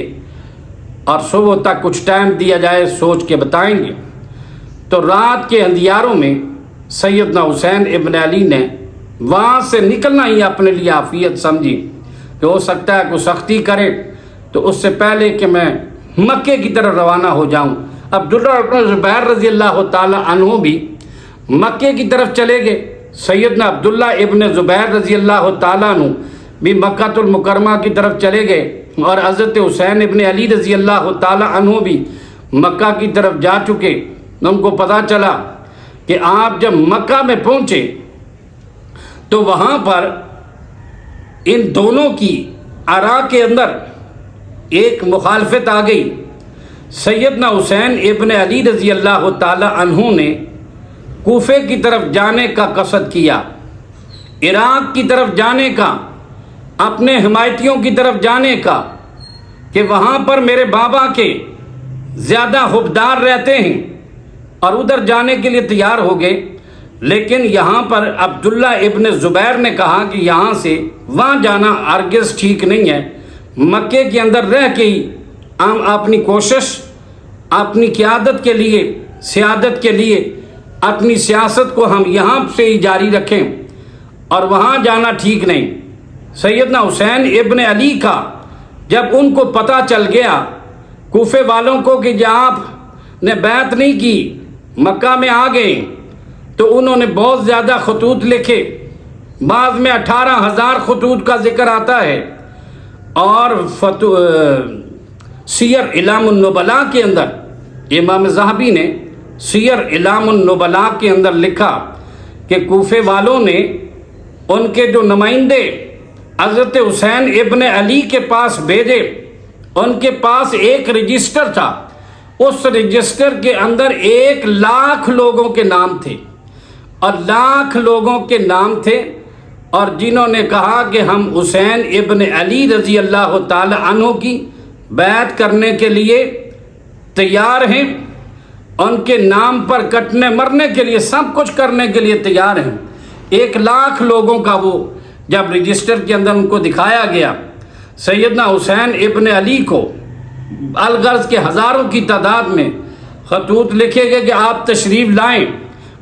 A: اور صبح تک کچھ ٹائم دیا جائے، سوچ کے بتائیں گے۔ تو رات کے اندھیاروں میں سیدنا حسین ابن علی نے وہاں سے نکلنا ہی اپنے لیے عافیت سمجھی کہ ہو سکتا ہے کوئی سختی کرے، تو اس سے پہلے کہ میں مکے کی طرف روانہ ہو جاؤں، عبداللہ ابن زبیر رضی اللہ تعالی عنہ بھی مکے کی طرف چلے گئے۔ سیدنا عبداللہ ابن زبیر رضی اللہ تعالیٰ عنہ بھی مکہ المکرمہ کی طرف چلے گئے، اور حضرت حسین ابن علی رضی اللہ تعالیٰ عنہ بھی مکہ کی طرف جا چکے۔ ان کو پتہ چلا کہ آپ جب مکہ میں پہنچے تو وہاں پر ان دونوں کی آراء کے اندر ایک مخالفت آ گئی۔ سیدنا حسین ابن علی رضی اللہ تعالی عنہ نے کوفے کی طرف جانے کا قصد کیا، عراق کی طرف جانے کا، اپنے حمایتیوں کی طرف جانے کا، کہ وہاں پر میرے بابا کے زیادہ حبدار رہتے ہیں، اور ادھر جانے کے لیے تیار ہو گئے۔ لیکن یہاں پر عبداللہ ابن زبیر نے کہا کہ یہاں سے وہاں جانا ہرگز ٹھیک نہیں ہے، مکے کے اندر رہ کے ہی ہم اپنی کوشش، اپنی قیادت کے لیے، سیادت کے لیے، اپنی سیاست کو ہم یہاں سے ہی جاری رکھیں، اور وہاں جانا ٹھیک نہیں۔ سیدنا حسین ابن علی کا جب ان کو پتہ چل گیا کوفے والوں کو کہ جب آپ نے بیعت نہیں کی، مکہ میں آ گئے، تو انہوں نے بہت زیادہ خطوط لکھے، بعض میں 18,000 خطوط کا ذکر آتا ہے، اور سیر اعلام النبلاء کے اندر امام ذہبی نے سیر اعلام النبلاء کے اندر لکھا کہ کوفے والوں نے ان کے جو نمائندے حضرت حسین ابن علی کے پاس بھیجے، ان کے پاس ایک رجسٹر تھا، اس رجسٹر کے اندر 1,00,000 لوگوں کے نام تھے، اور لاکھ لوگوں کے نام تھے، اور جنہوں نے کہا کہ ہم حسین ابن علی رضی اللہ تعالی عنہ کی بیعت کرنے کے لیے تیار ہیں، ان کے نام پر کٹنے مرنے کے لیے سب کچھ کرنے کے لیے تیار ہیں۔ 1,00,000 لوگوں کا وہ جب رجسٹر کے اندر ان کو دکھایا گیا، سیدنا حسین ابن علی کو الغرض کے ہزاروں کی تعداد میں خطوط لکھے گئے کہ آپ تشریف لائیں،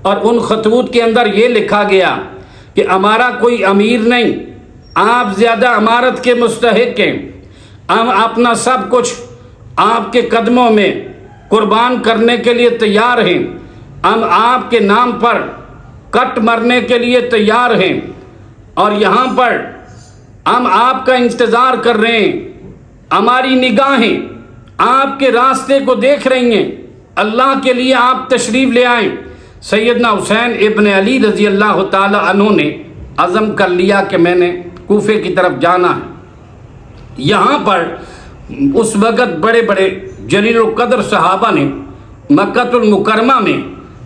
A: اور ان خطوط کے اندر یہ لکھا گیا کہ ہمارا کوئی امیر نہیں، آپ زیادہ امارت کے مستحق ہیں، ہم اپنا سب کچھ آپ کے قدموں میں قربان کرنے کے لیے تیار ہیں، ہم آپ کے نام پر کٹ مرنے کے لیے تیار ہیں، اور یہاں پر ہم آپ کا انتظار کر رہے ہیں، ہماری نگاہیں آپ کے راستے کو دیکھ رہی ہیں، اللہ کے لیے آپ تشریف لے آئیں۔ سیدنا حسین ابن علی رضی اللہ تعالی عنہ نے عزم کر لیا کہ میں نے کوفے کی طرف جانا ہے۔ یہاں پر اس وقت بڑے بڑے جلیل القدر صحابہ نے مکہ المکرمہ میں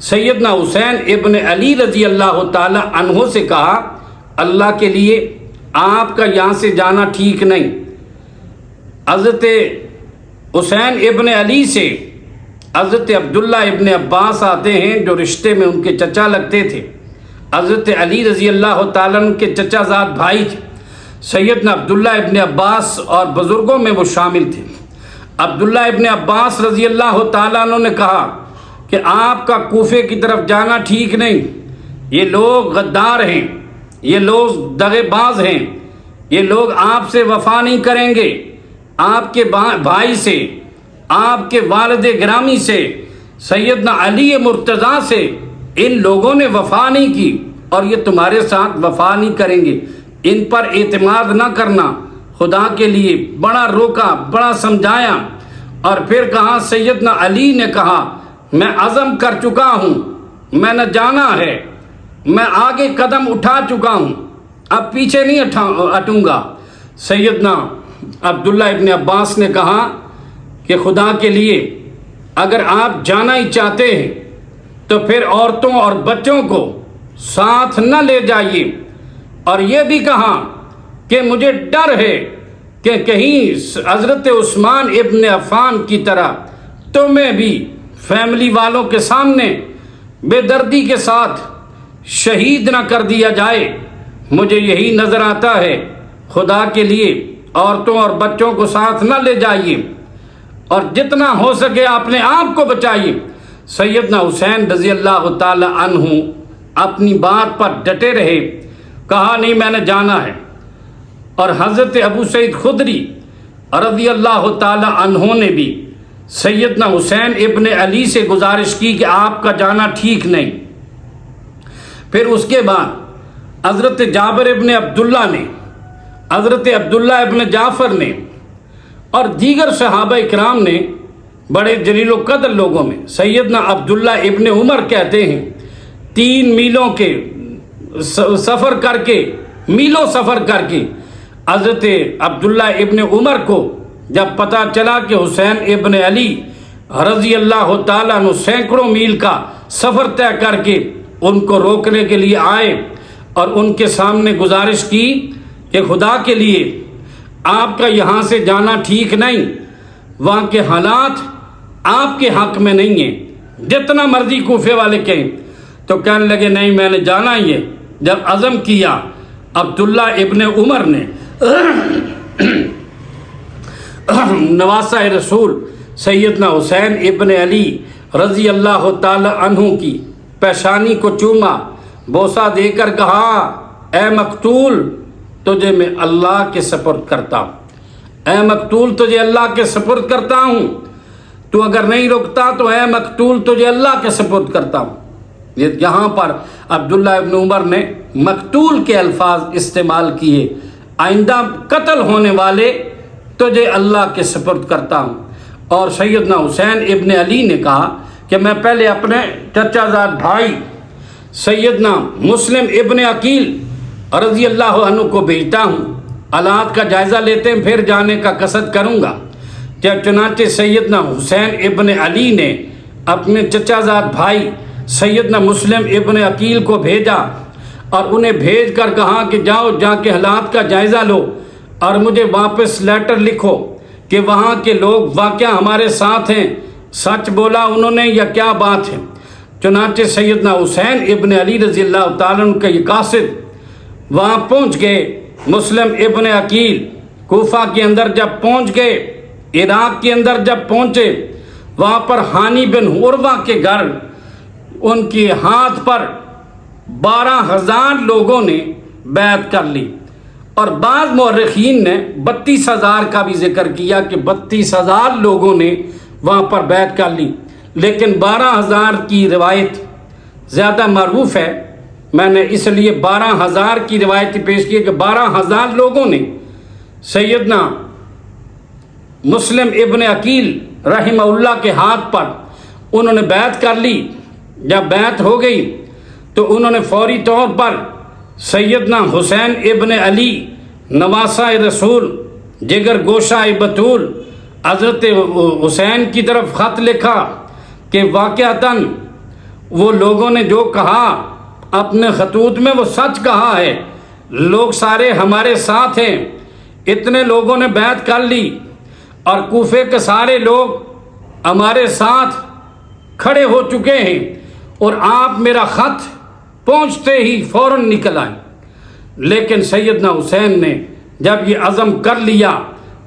A: سیدنا حسین ابن علی رضی اللہ تعالی عنہ سے کہا، اللہ کے لیے آپ کا یہاں سے جانا ٹھیک نہیں۔ حضرت حسین ابن علی سے حضرت عبداللہ ابن عباس آتے ہیں جو رشتے میں ان کے چچا لگتے تھے، حضرت علی رضی اللہ تعالیٰ عنہ کے چچا زاد بھائی تھے، سیدنا عبداللہ ابن عباس اور بزرگوں میں وہ شامل تھے۔ عبداللہ ابن عباس رضی اللہ تعالیٰ عنہ نے کہا کہ آپ کا کوفے کی طرف جانا ٹھیک نہیں، یہ لوگ غدار ہیں، یہ لوگ دغے باز ہیں، یہ لوگ آپ سے وفا نہیں کریں گے، آپ کے بھائی سے، آپ کے والد گرامی سے، سیدنا علی مرتضیٰ سے ان لوگوں نے وفا نہیں کی، اور یہ تمہارے ساتھ وفا نہیں کریں گے، ان پر اعتماد نہ کرنا، خدا کے لیے بڑا روکا، بڑا سمجھایا، اور پھر کہا سیدنا علی نے کہا میں عزم کر چکا ہوں، میں نے جانا ہے، میں آگے قدم اٹھا چکا ہوں، اب پیچھے نہیں ہٹوں گا۔ سیدنا عبداللہ ابن عباس نے کہا کہ خدا کے لیے اگر آپ جانا ہی چاہتے ہیں تو پھر عورتوں اور بچوں کو ساتھ نہ لے جائیے، اور یہ بھی کہا کہ مجھے ڈر ہے کہ کہیں حضرت عثمان ابن عفان کی طرح تمہیں بھی فیملی والوں کے سامنے بے دردی کے ساتھ شہید نہ کر دیا جائے، مجھے یہی نظر آتا ہے، خدا کے لیے عورتوں اور بچوں کو ساتھ نہ لے جائیے، اور جتنا ہو سکے اپنے آپ کو بچائیے۔ سیدنا حسین رضی اللہ تعالی عنہ اپنی بات پر ڈٹے رہے، کہا نہیں میں نے جانا ہے، اور حضرت ابو سعید خدری رضی اللہ تعالی عنہ نے بھی سیدنا حسین ابن علی سے گزارش کی کہ آپ کا جانا ٹھیک نہیں۔ پھر اس کے بعد حضرت جابر ابن عبداللہ نے، حضرت عبداللہ ابن جعفر نے، اور دیگر صحابہ اکرام نے، بڑے جلیل القدر لوگوں میں سیدنا عبداللہ ابن عمر کہتے ہیں 3 میلوں کے سفر کر کے، میلوں سفر کر کے حضرت عبداللہ ابن عمر کو جب پتہ چلا کہ حسین ابن علی رضی اللہ تعالیٰ عنہ سینکڑوں میل کا سفر طے کر کے ان کو روکنے کے لیے آئے، اور ان کے سامنے گزارش کی کہ خدا کے لیے آپ کا یہاں سے جانا ٹھیک نہیں، وہاں کے حالات آپ کے حق میں نہیں ہیں، جتنا مرضی کوفے والے کہیں۔ تو کہنے لگے نہیں میں نے جانا ہی ہے۔ جب عزم کیا عبداللہ ابن عمر نے نواسہ رسول سیدنا حسین ابن علی رضی اللہ تعالی عنہ کی پیشانی کو چوما، بوسہ دے کر کہا اے مقتول تجھے میں اللہ کے سپرد کرتا ہوں، اے مقتول تجھے اللہ کے سپرد کرتا ہوں، تو اگر نہیں رکتا تو اے مقتول تجھے اللہ کے سپرد کرتا ہوں۔ یہاں پر عبداللہ ابن عمر نے مقتول کے الفاظ استعمال کیے، آئندہ قتل ہونے والے تجھے اللہ کے سپرد کرتا ہوں۔ اور سیدنا حسین ابن علی نے کہا کہ میں پہلے اپنے چچا زاد بھائی سیدنا مسلم ابن عقیل رضی اللہ عنہ کو بھیجتا ہوں، حالات کا جائزہ لیتے ہیں، پھر جانے کا قصد کروں گا۔ چنانچہ سیدنا حسین ابن علی نے اپنے چچا زاد بھائی سیدنا مسلم ابن عقیل کو بھیجا اور انہیں بھیج کر کہا کہ جاؤ جا کے حالات کا جائزہ لو اور مجھے واپس لیٹر لکھو کہ وہاں کے لوگ واقعہ ہمارے ساتھ ہیں، سچ بولا انہوں نے یا کیا بات ہے۔ چنانچہ سیدنا حسین ابن علی رضی اللہ تعالیٰ عنہ کا یہ قاصد وہاں پہنچ گئے۔ مسلم ابن عقیل کوفہ کے اندر جب پہنچ گئے، عراق کے اندر جب پہنچے، وہاں پر ہانی بن عروہ کے گھر ان کے ہاتھ پر 12,000 لوگوں نے بیعت کر لی، اور بعض مورخین نے 32,000 کا بھی ذکر کیا کہ 32,000 لوگوں نے وہاں پر بیعت کر لی، لیکن 12,000 کی روایت زیادہ معروف ہے۔ میں نے اس لیے 12,000 کی روایت پیش کی کہ 12,000 لوگوں نے سیدنا مسلم ابن عقیل رحمہ اللہ کے ہاتھ پر انہوں نے بیعت کر لی۔ جب بیعت ہو گئی تو انہوں نے فوری طور پر سیدنا حسین ابن علی نواسہ رسول جگر گوشہ بطول حضرت حسین کی طرف خط لکھا کہ واقعتاً وہ لوگوں نے جو کہا اپنے خطوط میں وہ سچ کہا ہے، لوگ سارے ہمارے ساتھ ہیں، اتنے لوگوں نے بیعت کر لی اور کوفے کے سارے لوگ ہمارے ساتھ کھڑے ہو چکے ہیں، اور آپ میرا خط پہنچتے ہی فوراً نکل آئے۔ لیکن سیدنا حسین نے جب یہ عزم کر لیا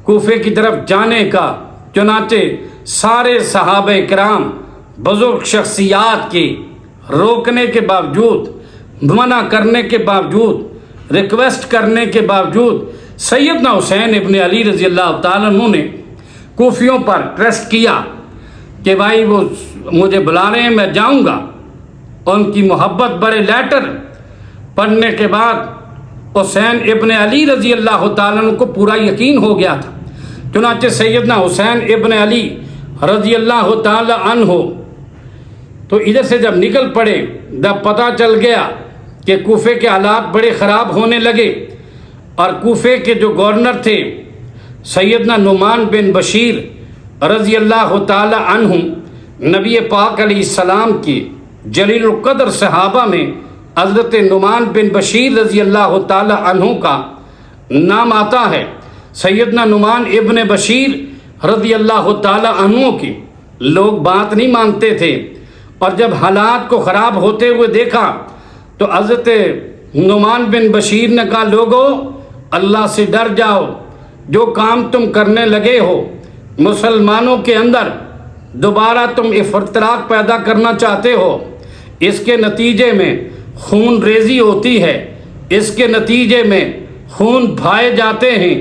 A: کوفے کی طرف جانے کا، چنانچہ سارے صحابہ کرام بزرگ شخصیات کے روکنے کے باوجود، منع کرنے کے باوجود، ریکویسٹ کرنے کے باوجود سیدنا حسین ابن علی رضی اللہ تعالیٰ عنہ نے کوفیوں پر ٹرسٹ کیا کہ بھائی وہ مجھے بلا رہے ہیں، میں جاؤں گا۔ ان کی محبت بڑے لیٹر پڑھنے کے بعد حسین ابن علی رضی اللہ تعالیٰ عنہ کو پورا یقین ہو گیا تھا۔ چنانچہ سیدنا حسین ابن علی رضی اللہ تعالیٰ عنہ تو ادھر سے جب نکل پڑے، جب پتہ چل گیا کہ کوفے کے حالات بڑے خراب ہونے لگے، اور کوفے کے جو گورنر تھے سیدنا نعمان بن بشیر رضی اللہ تعالی عنہ، نبی پاک علیہ السلام کی جلیل القدر صحابہ میں حضرت نعمان بن بشیر رضی اللہ تعالی عنہ کا نام آتا ہے۔ سیدنا نعمان ابن بشیر رضی اللہ تعالی عنہ کی لوگ بات نہیں مانتے تھے، اور جب حالات کو خراب ہوتے ہوئے دیکھا تو حضرت نعمان بن بشیر نے کہا لوگو اللہ سے ڈر جاؤ، جو کام تم کرنے لگے ہو مسلمانوں کے اندر دوبارہ تم افتراق پیدا کرنا چاہتے ہو، اس کے نتیجے میں خون ریزی ہوتی ہے، اس کے نتیجے میں خون بہائے جاتے ہیں،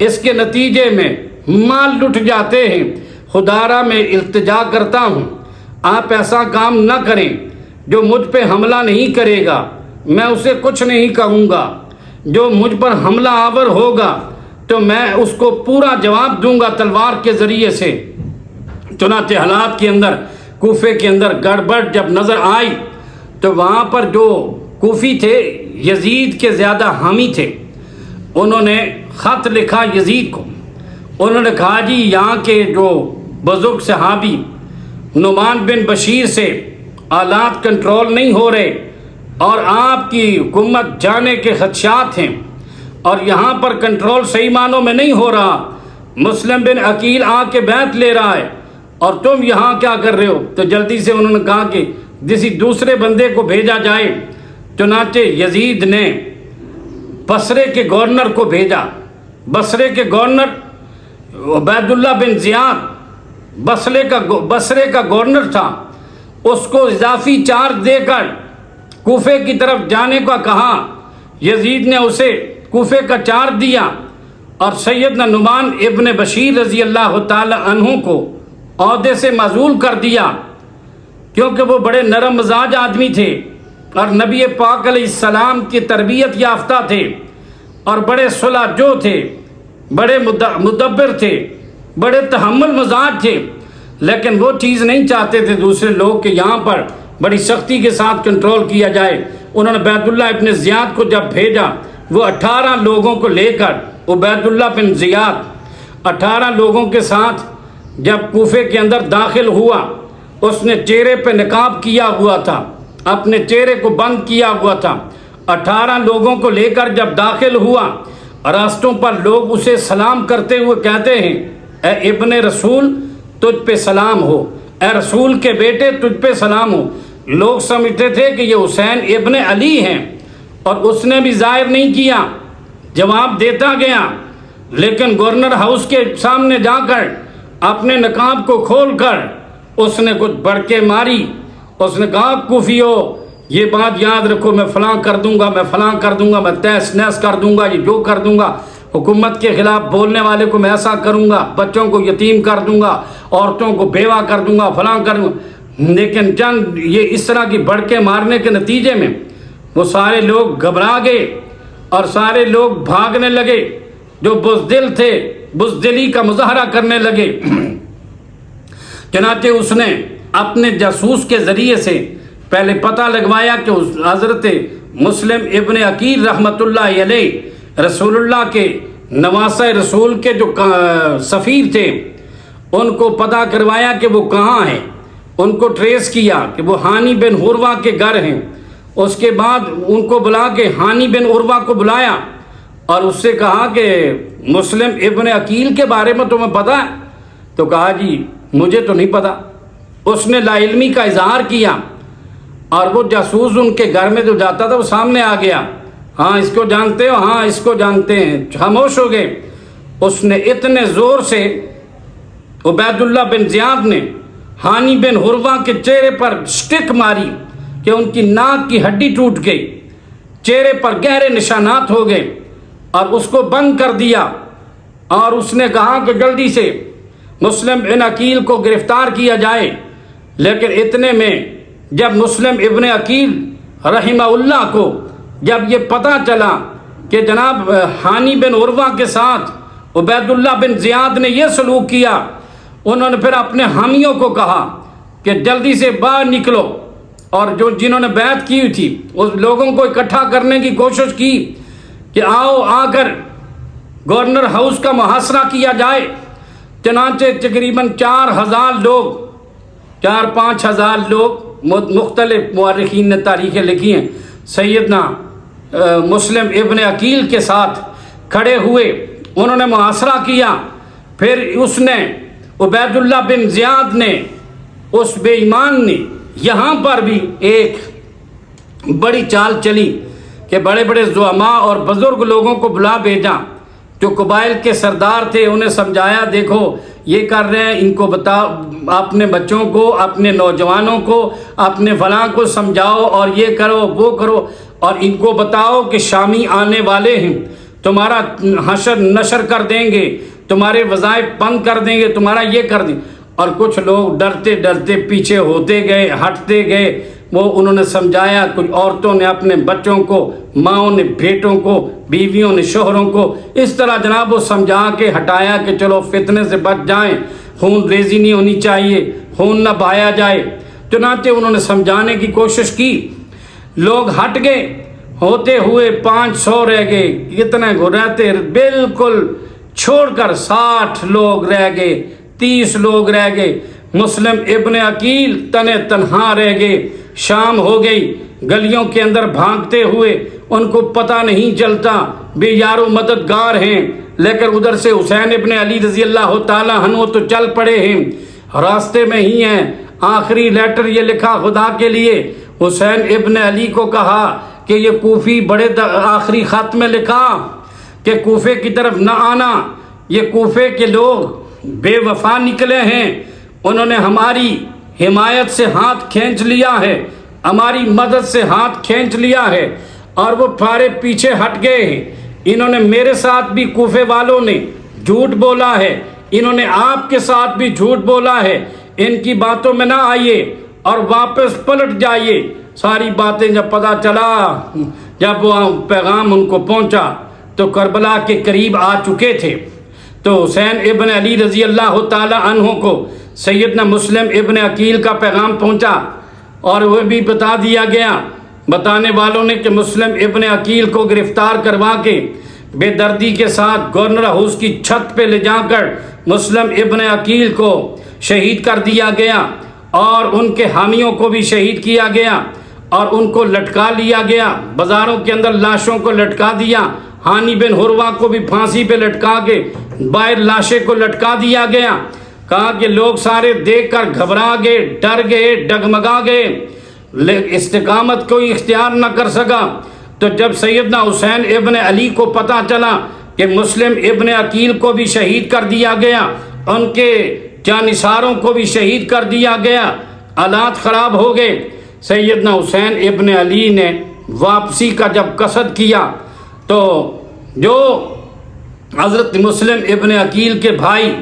A: اس کے نتیجے میں مال لٹ جاتے ہیں، خدارا میں التجا کرتا ہوں آپ ایسا کام نہ کریں، جو مجھ پہ حملہ نہیں کرے گا میں اسے کچھ نہیں کہوں گا، جو مجھ پر حملہ آور ہوگا تو میں اس کو پورا جواب دوں گا تلوار کے ذریعے سے۔ چنانچہ حالات کے اندر کوفے کے اندر گڑبڑ جب نظر آئی تو وہاں پر جو کوفی تھے یزید کے زیادہ حامی تھے، انہوں نے خط لکھا یزید کو، انہوں نے کہا جی یہاں کے جو بزرگ صحابی نعمان بن بشیر سے حالات کنٹرول نہیں ہو رہے اور آپ کی حکومت جانے کے خدشات ہیں، اور یہاں پر کنٹرول صحیح معنوں میں نہیں ہو رہا، مسلم بن عقیل آ کے بیعت لے رہا ہے اور تم یہاں کیا کر رہے ہو؟ تو جلدی سے انہوں نے کہا کہ کسی دوسرے بندے کو بھیجا جائے۔ چنانچہ یزید نے بصرے کے گورنر کو بھیجا۔ بصرے کے گورنر عبید اللہ بن زیاد بصرے کا گورنر تھا، اس کو اضافی چارج دے کر کوفے کی طرف جانے کا کہا۔ یزید نے اسے کوفے کا چارج دیا اور سیدنا نعمان ابن بشیر رضی اللہ تعالی عنہ کو عہدے سے معزول کر دیا، کیونکہ وہ بڑے نرم مزاج آدمی تھے اور نبی پاک علیہ السلام کی تربیت یافتہ تھے اور بڑے صلح جو تھے، بڑے مدبر تھے، بڑے تحمل مزاج تھے، لیکن وہ چیز نہیں چاہتے تھے دوسرے لوگ کہ یہاں پر بڑی سختی کے ساتھ کنٹرول کیا جائے۔ انہوں نے عبید اللہ ابن زیاد کو جب بھیجا، وہ 18 لوگوں کو لے کر، عبید اللہ بن زیاد 18 لوگوں کے ساتھ جب کوفے کے اندر داخل ہوا، اس نے چہرے پہ نقاب کیا ہوا تھا، اپنے چہرے کو بند کیا ہوا تھا۔ 18 لوگوں کو لے کر جب داخل ہوا، راستوں پر لوگ اسے سلام کرتے ہوئے کہتے ہیں، اے ابن رسول تجھ پہ سلام ہو، اے رسول کے بیٹے تجھ پہ سلام ہو۔ لوگ سمجھتے تھے کہ یہ حسین ابن علی ہیں، اور اس نے بھی ظاہر نہیں کیا، جواب دیتا گیا، لیکن گورنر ہاؤس کے سامنے جا کر اپنے نقاب کو کھول کر اس نے کچھ بڑکے ماری۔ اس نے کہا، کوفیو یہ بات یاد رکھو، میں فلاں کر دوں گا، میں فلاں کر دوں گا، میں تیس نیس کر دوں گا، یہ جو کر دوں گا، حکومت کے خلاف بولنے والے کو میں ایسا کروں گا، بچوں کو یتیم کر دوں گا، عورتوں کو بیوہ کر دوں گا، فلاں کر دوں گا۔ لیکن چند یہ اس طرح کی بڑکے مارنے کے نتیجے میں وہ سارے لوگ گھبرا گئے اور سارے لوگ بھاگنے لگے، جو بزدل تھے بزدلی کا مظاہرہ کرنے لگے۔ چنانچہ اس نے اپنے جاسوس کے ذریعے سے پہلے پتہ لگوایا کہ حضرت مسلم ابن عقیل رحمۃ اللہ علیہ رسول اللہ کے نواسہ رسول کے جو سفیر تھے، ان کو پتہ کروایا کہ وہ کہاں ہیں، ان کو ٹریس کیا کہ وہ ہانی بن عروہ کے گھر ہیں۔ اس کے بعد ان کو بلا کے ہانی بن عروہ کو بلایا اور اس سے کہا کہ مسلم ابن عقیل کے بارے میں تمہیں پتہ ہے؟ تو کہا جی مجھے تو نہیں پتہ۔ اس نے لا علمی کا اظہار کیا، اور وہ جاسوس ان کے گھر میں جو جاتا تھا وہ سامنے آ گیا، ہاں اس کو جانتے ہو، ہاں اس کو جانتے ہیں، خاموش ہو گئے۔ اس نے اتنے زور سے عبید اللہ بن زیاد نے ہانی بن عروہ کے چہرے پر سٹک ماری کہ ان کی ناک کی ہڈی ٹوٹ گئی، چہرے پر گہرے نشانات ہو گئے، اور اس کو بند کر دیا، اور اس نے کہا کہ جلدی سے مسلم ابن عقیل کو گرفتار کیا جائے۔ لیکن اتنے میں جب مسلم ابن عقیل رحمہ اللہ کو جب یہ پتہ چلا کہ جناب ہانی بن عروہ کے ساتھ عبید اللہ بن زیاد نے یہ سلوک کیا، انہوں نے پھر اپنے حامیوں کو کہا کہ جلدی سے باہر نکلو، اور جنہوں نے بیعت کی ہوئی تھی اس لوگوں کو اکٹھا کرنے کی کوشش کی کہ آؤ آ کر گورنر ہاؤس کا محاصرہ کیا جائے۔ چنانچہ تقریباً 4,000 لوگ، 4-5,000 لوگ، مختلف مورخین نے تاریخیں لکھی ہیں، سیدنا مسلم ابن عقیل کے ساتھ کھڑے ہوئے، انہوں نے محاصرہ کیا۔ پھر اس نے عبید اللہ بن زیاد نے، اس بے ایمان نے یہاں پر بھی ایک بڑی چال چلی کہ بڑے بڑے زعماء اور بزرگ لوگوں کو بلا بھیجا، جو قبائل کے سردار تھے، انہیں سمجھایا دیکھو یہ کر رہے ہیں، ان کو بتاؤ، اپنے بچوں کو، اپنے نوجوانوں کو، اپنے فلاں کو سمجھاؤ، اور یہ کرو وہ کرو، اور ان کو بتاؤ کہ شامی آنے والے ہیں، تمہارا حشر نشر کر دیں گے، تمہارے وظائف بند کر دیں گے، تمہارا یہ کر دیں۔ اور کچھ لوگ ڈرتے ڈرتے پیچھے ہوتے گئے، ہٹتے گئے۔ وہ انہوں نے سمجھایا، کچھ عورتوں نے اپنے بچوں کو، ماؤں نے بیٹوں کو، بیویوں نے شوہروں کو، اس طرح جناب وہ سمجھا کے ہٹایا کہ چلو فتنے سے بچ جائیں، خون ریزی نہیں ہونی چاہیے، خون نہ بہایا جائے۔ چنانچہ انہوں نے سمجھانے کی کوشش کی، لوگ ہٹ گئے، ہوتے ہوئے 500 رہ گئے، کتنے رہتے بالکل چھوڑ کر 60 لوگ رہ گئے، 30 لوگ رہ گئے۔ مسلم ابن عقیل تنے تنہا رہ گئے۔ شام ہو گئی، گلیوں کے اندر بھاگتے ہوئے، ان کو پتہ نہیں چلتا، بے یار و مددگار ہیں، لیکن ادھر سے حسین ابن علی رضی اللہ تعالیٰ عنہ تو چل پڑے ہیں، راستے میں ہی ہیں۔ آخری لیٹر یہ لکھا خدا کے لیے، حسین ابن علی کو کہا کہ یہ کوفی بڑے آخری خط میں لکھا کہ کوفے کی طرف نہ آنا، یہ کوفے کے لوگ بے وفا نکلے ہیں، انہوں نے ہماری حمایت سے ہاتھ کھینچ لیا ہے، ہماری مدد سے ہاتھ کھینچ لیا ہے، اور وہ سارے پیچھے ہٹ گئے ہیں۔ انہوں نے میرے ساتھ بھی کوفے والوں نے جھوٹ بولا ہے، انہوں نے آپ کے ساتھ بھی جھوٹ بولا ہے، ان کی باتوں میں نہ آئیے اور واپس پلٹ جائیے۔ ساری باتیں جب پتہ چلا، جب وہ پیغام ان کو پہنچا تو کربلا کے قریب آ چکے تھے۔ تو حسین ابن علی رضی اللہ تعالی عنہ کو سیدنا مسلم ابن عقیل کا پیغام پہنچا اور وہ بھی بتا دیا گیا، بتانے والوں نے کہ مسلم ابن عقیل کو گرفتار کروا کے بے دردی کے ساتھ گورنر ہاؤس کی چھت پہ لے جا کر مسلم ابن عقیل کو شہید کر دیا گیا اور ان کے حامیوں کو بھی شہید کیا گیا اور ان کو لٹکا لیا گیا، بازاروں کے اندر لاشوں کو لٹکا دیا، ہانی بن حروہ کو بھی پھانسی پہ لٹکا کے باہر لاشیں کو لٹکا دیا گیا۔ کہا کہ لوگ سارے دیکھ کر گھبرا گئے، ڈر گئے، ڈگمگا گئے، استقامت کوئی اختیار نہ کر سکا۔ تو جب سیدنا حسین ابن علی کو پتہ چلا کہ مسلم ابن عقیل کو بھی شہید کر دیا گیا، ان کے جانثاروں کو بھی شہید کر دیا گیا، حالات خراب ہو گئے، سیدنا حسین ابن علی نے واپسی کا جب قصد کیا تو جو حضرت مسلم ابن عقیل کے بھائی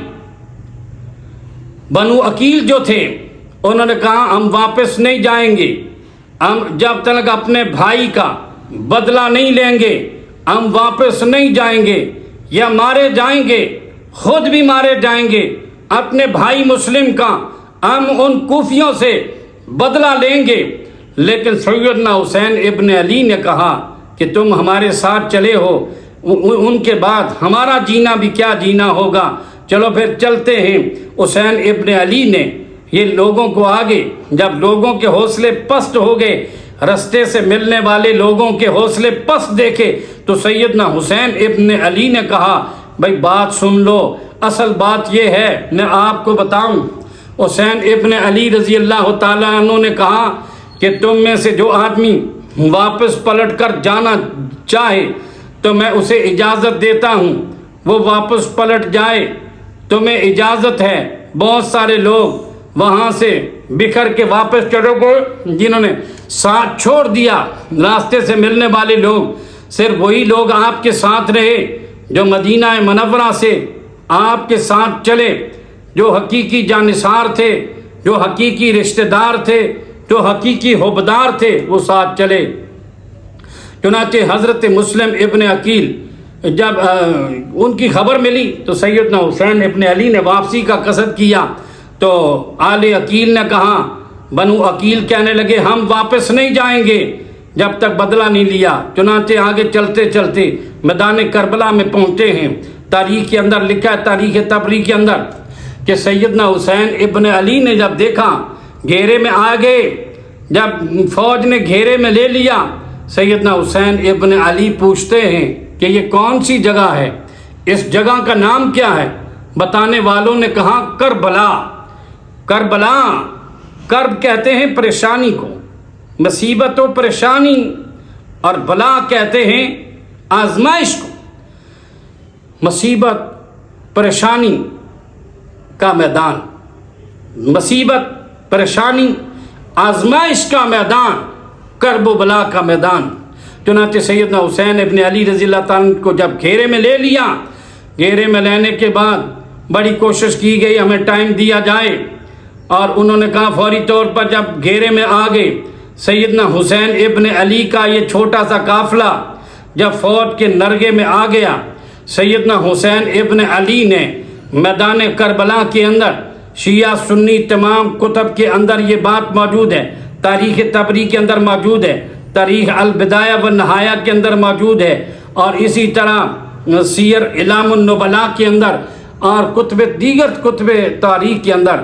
A: بنو عقیل جو تھے، انہوں نے کہا ہم واپس نہیں جائیں گے، ہم جب تک اپنے بھائی کا بدلہ نہیں لیں گے ہم واپس نہیں جائیں گے، یا مارے جائیں گے، خود بھی مارے جائیں گے، اپنے بھائی مسلم کا ہم ان کوفیوں سے بدلہ لیں گے۔ لیکن سیدنا حسین ابن علی نے کہا کہ تم ہمارے ساتھ چلے ہو، ان کے بعد ہمارا جینا بھی کیا جینا ہوگا، چلو پھر چلتے ہیں۔ حسین ابن علی نے یہ لوگوں کو آگے، جب لوگوں کے حوصلے پست ہو گئے، رستے سے ملنے والے لوگوں کے حوصلے پست دیکھے، تو سیدنا حسین ابن علی نے کہا بھائی بات سن لو، اصل بات یہ ہے میں آپ کو بتاؤں۔ حسین ابن علی رضی اللہ تعالیٰ عنہ نے کہا کہ تم میں سے جو آدمی واپس پلٹ کر جانا چاہے تو میں اسے اجازت دیتا ہوں، وہ واپس پلٹ جائے، تمہیں اجازت ہے۔ بہت سارے لوگ وہاں سے بکھر کے واپس چلو گئے، جنہوں نے ساتھ چھوڑ دیا راستے سے ملنے والے لوگ، صرف وہی لوگ آپ کے ساتھ رہے جو مدینہ منورہ سے آپ کے ساتھ چلے، جو حقیقی جانثار تھے، جو حقیقی رشتہ دار تھے، جو حقیقی حبدار تھے، وہ ساتھ چلے۔ چنانچہ حضرت مسلم ابن عقیل جب ان کی خبر ملی تو سیدنا حسین ابن علی نے واپسی کا قصد کیا، تو آل عقیل نے کہا، بنو عقیل کہنے لگے ہم واپس نہیں جائیں گے جب تک بدلہ نہیں لیا۔ چنانچہ آگے چلتے چلتے میدان کربلا میں پہنچے ہیں۔ تاریخ کے اندر لکھا ہے، تاریخ طبری کے اندر، کہ سیدنا حسین ابن علی نے جب دیکھا گھیرے میں آ گئے، جب فوج نے گھیرے میں لے لیا، سیدنا حسین ابن علی پوچھتے ہیں کہ یہ کون سی جگہ ہے، اس جگہ کا نام کیا ہے؟ بتانے والوں نے کہا کربلا۔ کربلا، کرب کہتے ہیں پریشانی کو، مصیبت و پریشانی، اور بلا کہتے ہیں آزمائش کو۔ مصیبت پریشانی کا میدان، مصیبت پریشانی آزمائش کا میدان، کرب و بلا کا میدان۔ چنانچہ سیدنا حسین ابن علی رضی اللہ تعالیٰ کو جب گھیرے میں لے لیا، گھیرے میں لینے کے بعد بڑی کوشش کی گئی ہمیں ٹائم دیا جائے، اور انہوں نے کہا فوری طور پر جب گھیرے میں آ گئے، سیدنا حسین ابن علی کا یہ چھوٹا سا قافلہ جب فوج کے نرگے میں آ گیا، سیدنا حسین ابن علی نے میدان کربلا کے اندر، شیعہ سنی تمام کتب کے اندر یہ بات موجود ہے، تاریخ طبری کے اندر موجود ہے، تاریخ البدایہ والنہایہ کے اندر موجود ہے، اور اسی طرح سیر اعلام النبلاء کے اندر اور دیگر کتب تاریخ کے اندر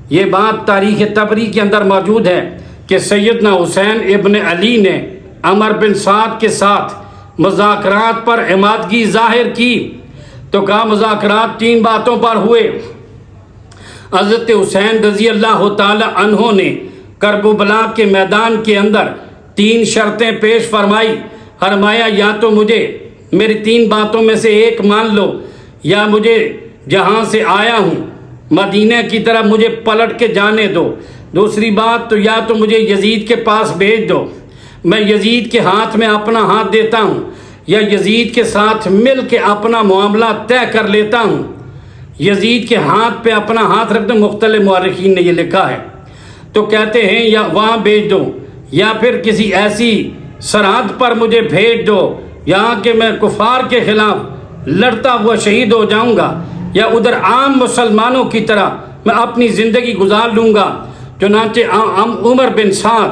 A: یہ بات تاریخ طبری کے اندر موجود ہے کہ سیدنا حسین ابن علی نے عمر بن سعد کے ساتھ مذاکرات پر عمادگی ظاہر کی۔ تو کہا مذاکرات 3 باتوں پر ہوئے۔ حضرت حسین رضی اللہ تعالی عنہ نے کرب و بلا کے میدان کے اندر 3 شرطیں پیش فرمایا یا تو مجھے میری 3 باتوں میں سے ایک مان لو، یا مجھے جہاں سے آیا ہوں مدینہ کی طرف مجھے پلٹ کے جانے دو، دوسری بات تو یا تو مجھے یزید کے پاس بھیج دو، میں یزید کے ہاتھ میں اپنا ہاتھ دیتا ہوں، یا یزید کے ساتھ مل کے اپنا معاملہ طے کر لیتا ہوں، یزید کے ہاتھ پہ اپنا ہاتھ رکھ دو۔ مختلف مورخین نے یہ لکھا ہے، تو کہتے ہیں یا وہاں بھیج دو، یا پھر کسی ایسی سرحد پر مجھے بھیج دو یہاں کہ میں کفار کے خلاف لڑتا ہوا شہید ہو جاؤں گا، یا ادھر عام مسلمانوں کی طرح میں اپنی زندگی گزار لوں گا۔ چنانچہ عمر بن سعد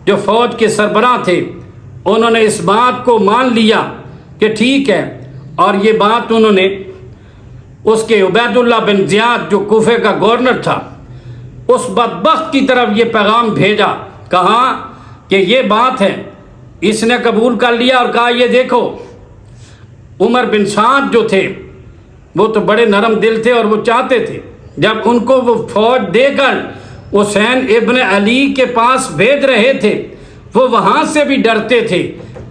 A: جو فوج کے سربراہ تھے انہوں نے اس بات کو مان لیا کہ ٹھیک ہے، اور یہ بات انہوں نے اس کے عبید اللہ بن زیاد جو کوفے کا گورنر تھا اس بدبخت کی طرف یہ پیغام بھیجا، کہا کہ یہ بات ہے۔ اس نے قبول کر لیا اور کہا یہ دیکھو عمر بن سعد جو تھے وہ تو بڑے نرم دل تھے اور وہ چاہتے تھے جب ان کو وہ فوج دے کر حسین ابن علی کے پاس بھیج رہے تھے وہ وہاں سے بھی ڈرتے تھے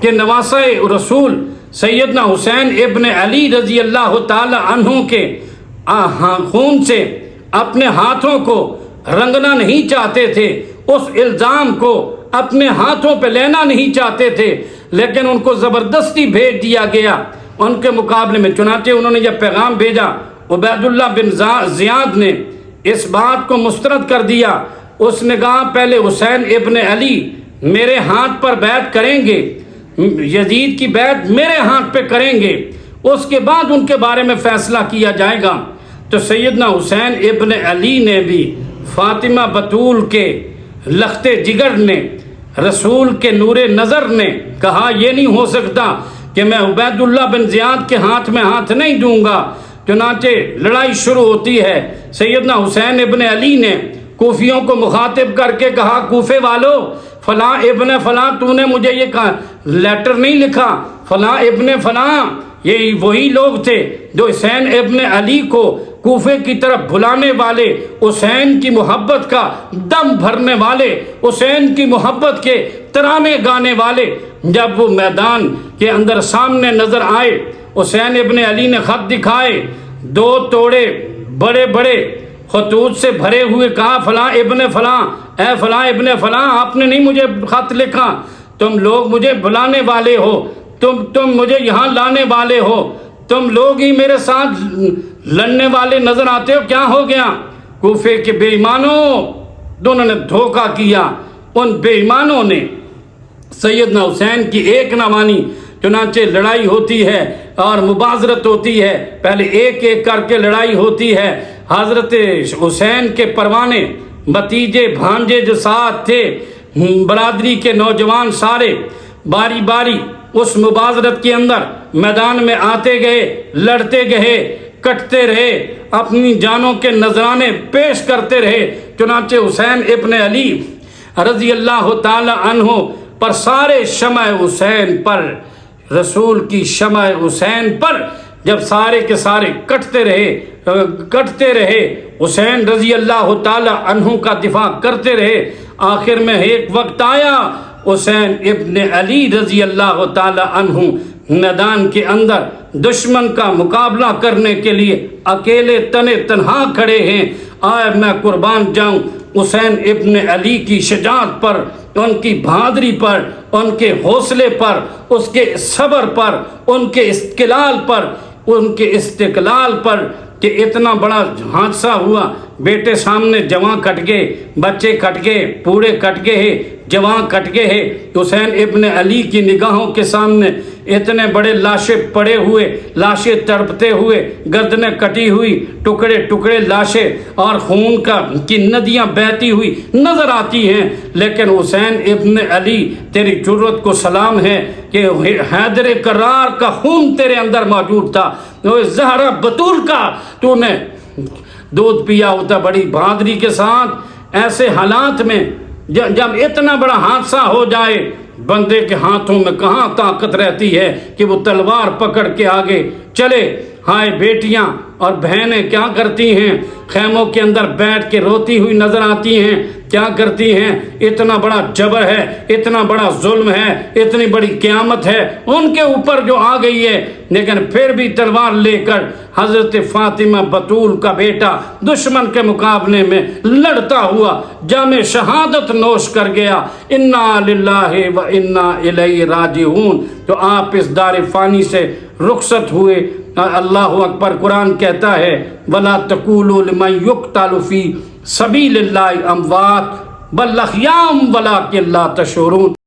A: کہ نواسہ رسول سیدنا حسین ابن علی رضی اللہ تعالی عنہ کے خون سے اپنے ہاتھوں کو رنگنا نہیں چاہتے تھے، اس الزام کو اپنے ہاتھوں پہ لینا نہیں چاہتے تھے، لیکن ان کو زبردستی بھیج دیا گیا ان کے مقابلے میں۔ چنانچہ انہوں نے جب پیغام بھیجا عبید اللہ بن زیاد نے اس بات کو مسترد کر دیا۔ اس نے کہا پہلے حسین ابن علی میرے ہاتھ پر بیعت کریں گے، یزید کی بیعت میرے ہاتھ پہ کریں گے، اس کے بعد ان کے بارے میں فیصلہ کیا جائے گا۔ تو سیدنا حسین ابن علی نے بھی فاطمہ بطول کے لختے جگر نے رسول کے نور نظر نے کہا یہ نہیں ہو سکتا کہ میں عبید اللہ بن زیاد کے ہاتھ میں ہاتھ نہیں دوں گا۔ چنانچہ لڑائی شروع ہوتی ہے۔ سیدنا حسین ابن علی نے کوفیوں کو مخاطب کر کے کہا کوفے والو فلاں ابن فلاں تو نے مجھے یہ لیٹر نہیں لکھا، فلاں ابن فلاں یہ وہی لوگ تھے جو حسین ابن علی کو کوفے کی طرف بھلانے والے، حسین کی محبت کا دم بھرنے والے، حسین کی محبت کے ترانے گانے والے۔ جب وہ میدان کے اندر سامنے نظر آئے حسین ابن علی نے خط دکھائے، 2 توڑے بڑے بڑے خطوط سے بھرے ہوئے، کہا فلاں ابن فلاں، اے فلاں ابن فلاں آپ نے نہیں مجھے خط لکھا، تم لوگ مجھے بلانے والے ہو، تم مجھے یہاں لانے والے ہو، تم لوگ ہی میرے ساتھ لڑنے والے نظر آتے ہو، کیا ہو گیا؟ کوفے کے بے ایمانوں، دونوں نے دھوکہ کیا۔ ان بے ایمانوں نے سیدنا حسین کی ایک نہ مانی، چنانچہ لڑائی ہوتی ہے اور مبازرت ہوتی ہے، پہلے ایک ایک کر کے لڑائی ہوتی ہے۔ حضرت حسین کے پروانے بھتیجے بھانجے جو ساتھ تھے، برادری کے نوجوان سارے باری باری اس مبازرت کے اندر میدان میں آتے گئے، لڑتے گئے، کٹتے رہے، اپنی جانوں کے نذرانے پیش کرتے رہے۔ چنانچہ حسین ابن علی رضی اللہ تعالی عنہ پر سارے شمع حسین پر، رسول کی شمع حسین پر جب سارے کے سارے کٹتے رہے، حسین رضی اللہ تعالی عنہ کا دفاع کرتے رہے، آخر میں ایک وقت آیا حسین ابن علی رضی اللہ تعالی عنہ میدان کے اندر دشمن کا مقابلہ کرنے کے لیے اکیلے تنہا کھڑے ہیں۔ آئے میں قربان جاؤں حسین ابن علی کی شجاعت پر، ان کی بہادری پر، ان کے حوصلے پر، اس کے صبر پر، ان کے استقلال پر کہ اتنا بڑا حادثہ ہوا، بیٹے سامنے جوان کٹ گئے، بچے کٹ گئے، بوڑھے کٹ گئے، جوان کٹ گئے۔ حسین ابن علی کی نگاہوں کے سامنے اتنے بڑے لاشیں پڑے ہوئے، لاشیں تڑپتے ہوئے، گردنیں کٹی ہوئی، ٹکڑے ٹکڑے لاشیں اور خون کی ندیاں بہتی ہوئی نظر آتی ہیں۔ لیکن حسین ابن علی تیری جرت کو سلام ہے کہ حیدر کرار کا خون تیرے اندر موجود تھا، زہرا بطول کا تو نے دودھ پیا ہوتا بڑی بہادری کے ساتھ۔ ایسے حالات میں جب اتنا بڑا حادثہ ہو جائے، بندے کے ہاتھوں میں کہاں طاقت رہتی ہے کہ وہ تلوار پکڑ کے آگے چلے۔ ہائے بیٹیاں اور بہنیں کیا کرتی ہیں؟ خیموں کے اندر بیٹھ کے روتی ہوئی نظر آتی ہیں۔ کیا کرتی ہیں؟ اتنا بڑا جبر ہے، اتنا بڑا ظلم ہے، اتنی بڑی قیامت ہے ان کے اوپر جو آ گئی ہے، لیکن پھر بھی تلوار لے کر حضرت فاطمہ بطول کا بیٹا دشمن کے مقابلے میں لڑتا ہوا جام شہادت نوش کر گیا۔ انا للہ و انا الیہ راجعون۔ تو آپ اس دار فانی سے رخصت ہوئے۔ اللہ اکبر، قرآن کہتا ہے وَلَا تَقُولُوا لِمَنْ يُقْتَلُ فِي سَبِيلِ اللَّهِ أَمْوَاتٌ بَلْ أَحْيَاءٌ وَلَٰكِنْ لَا تَشْعُرُونَ۔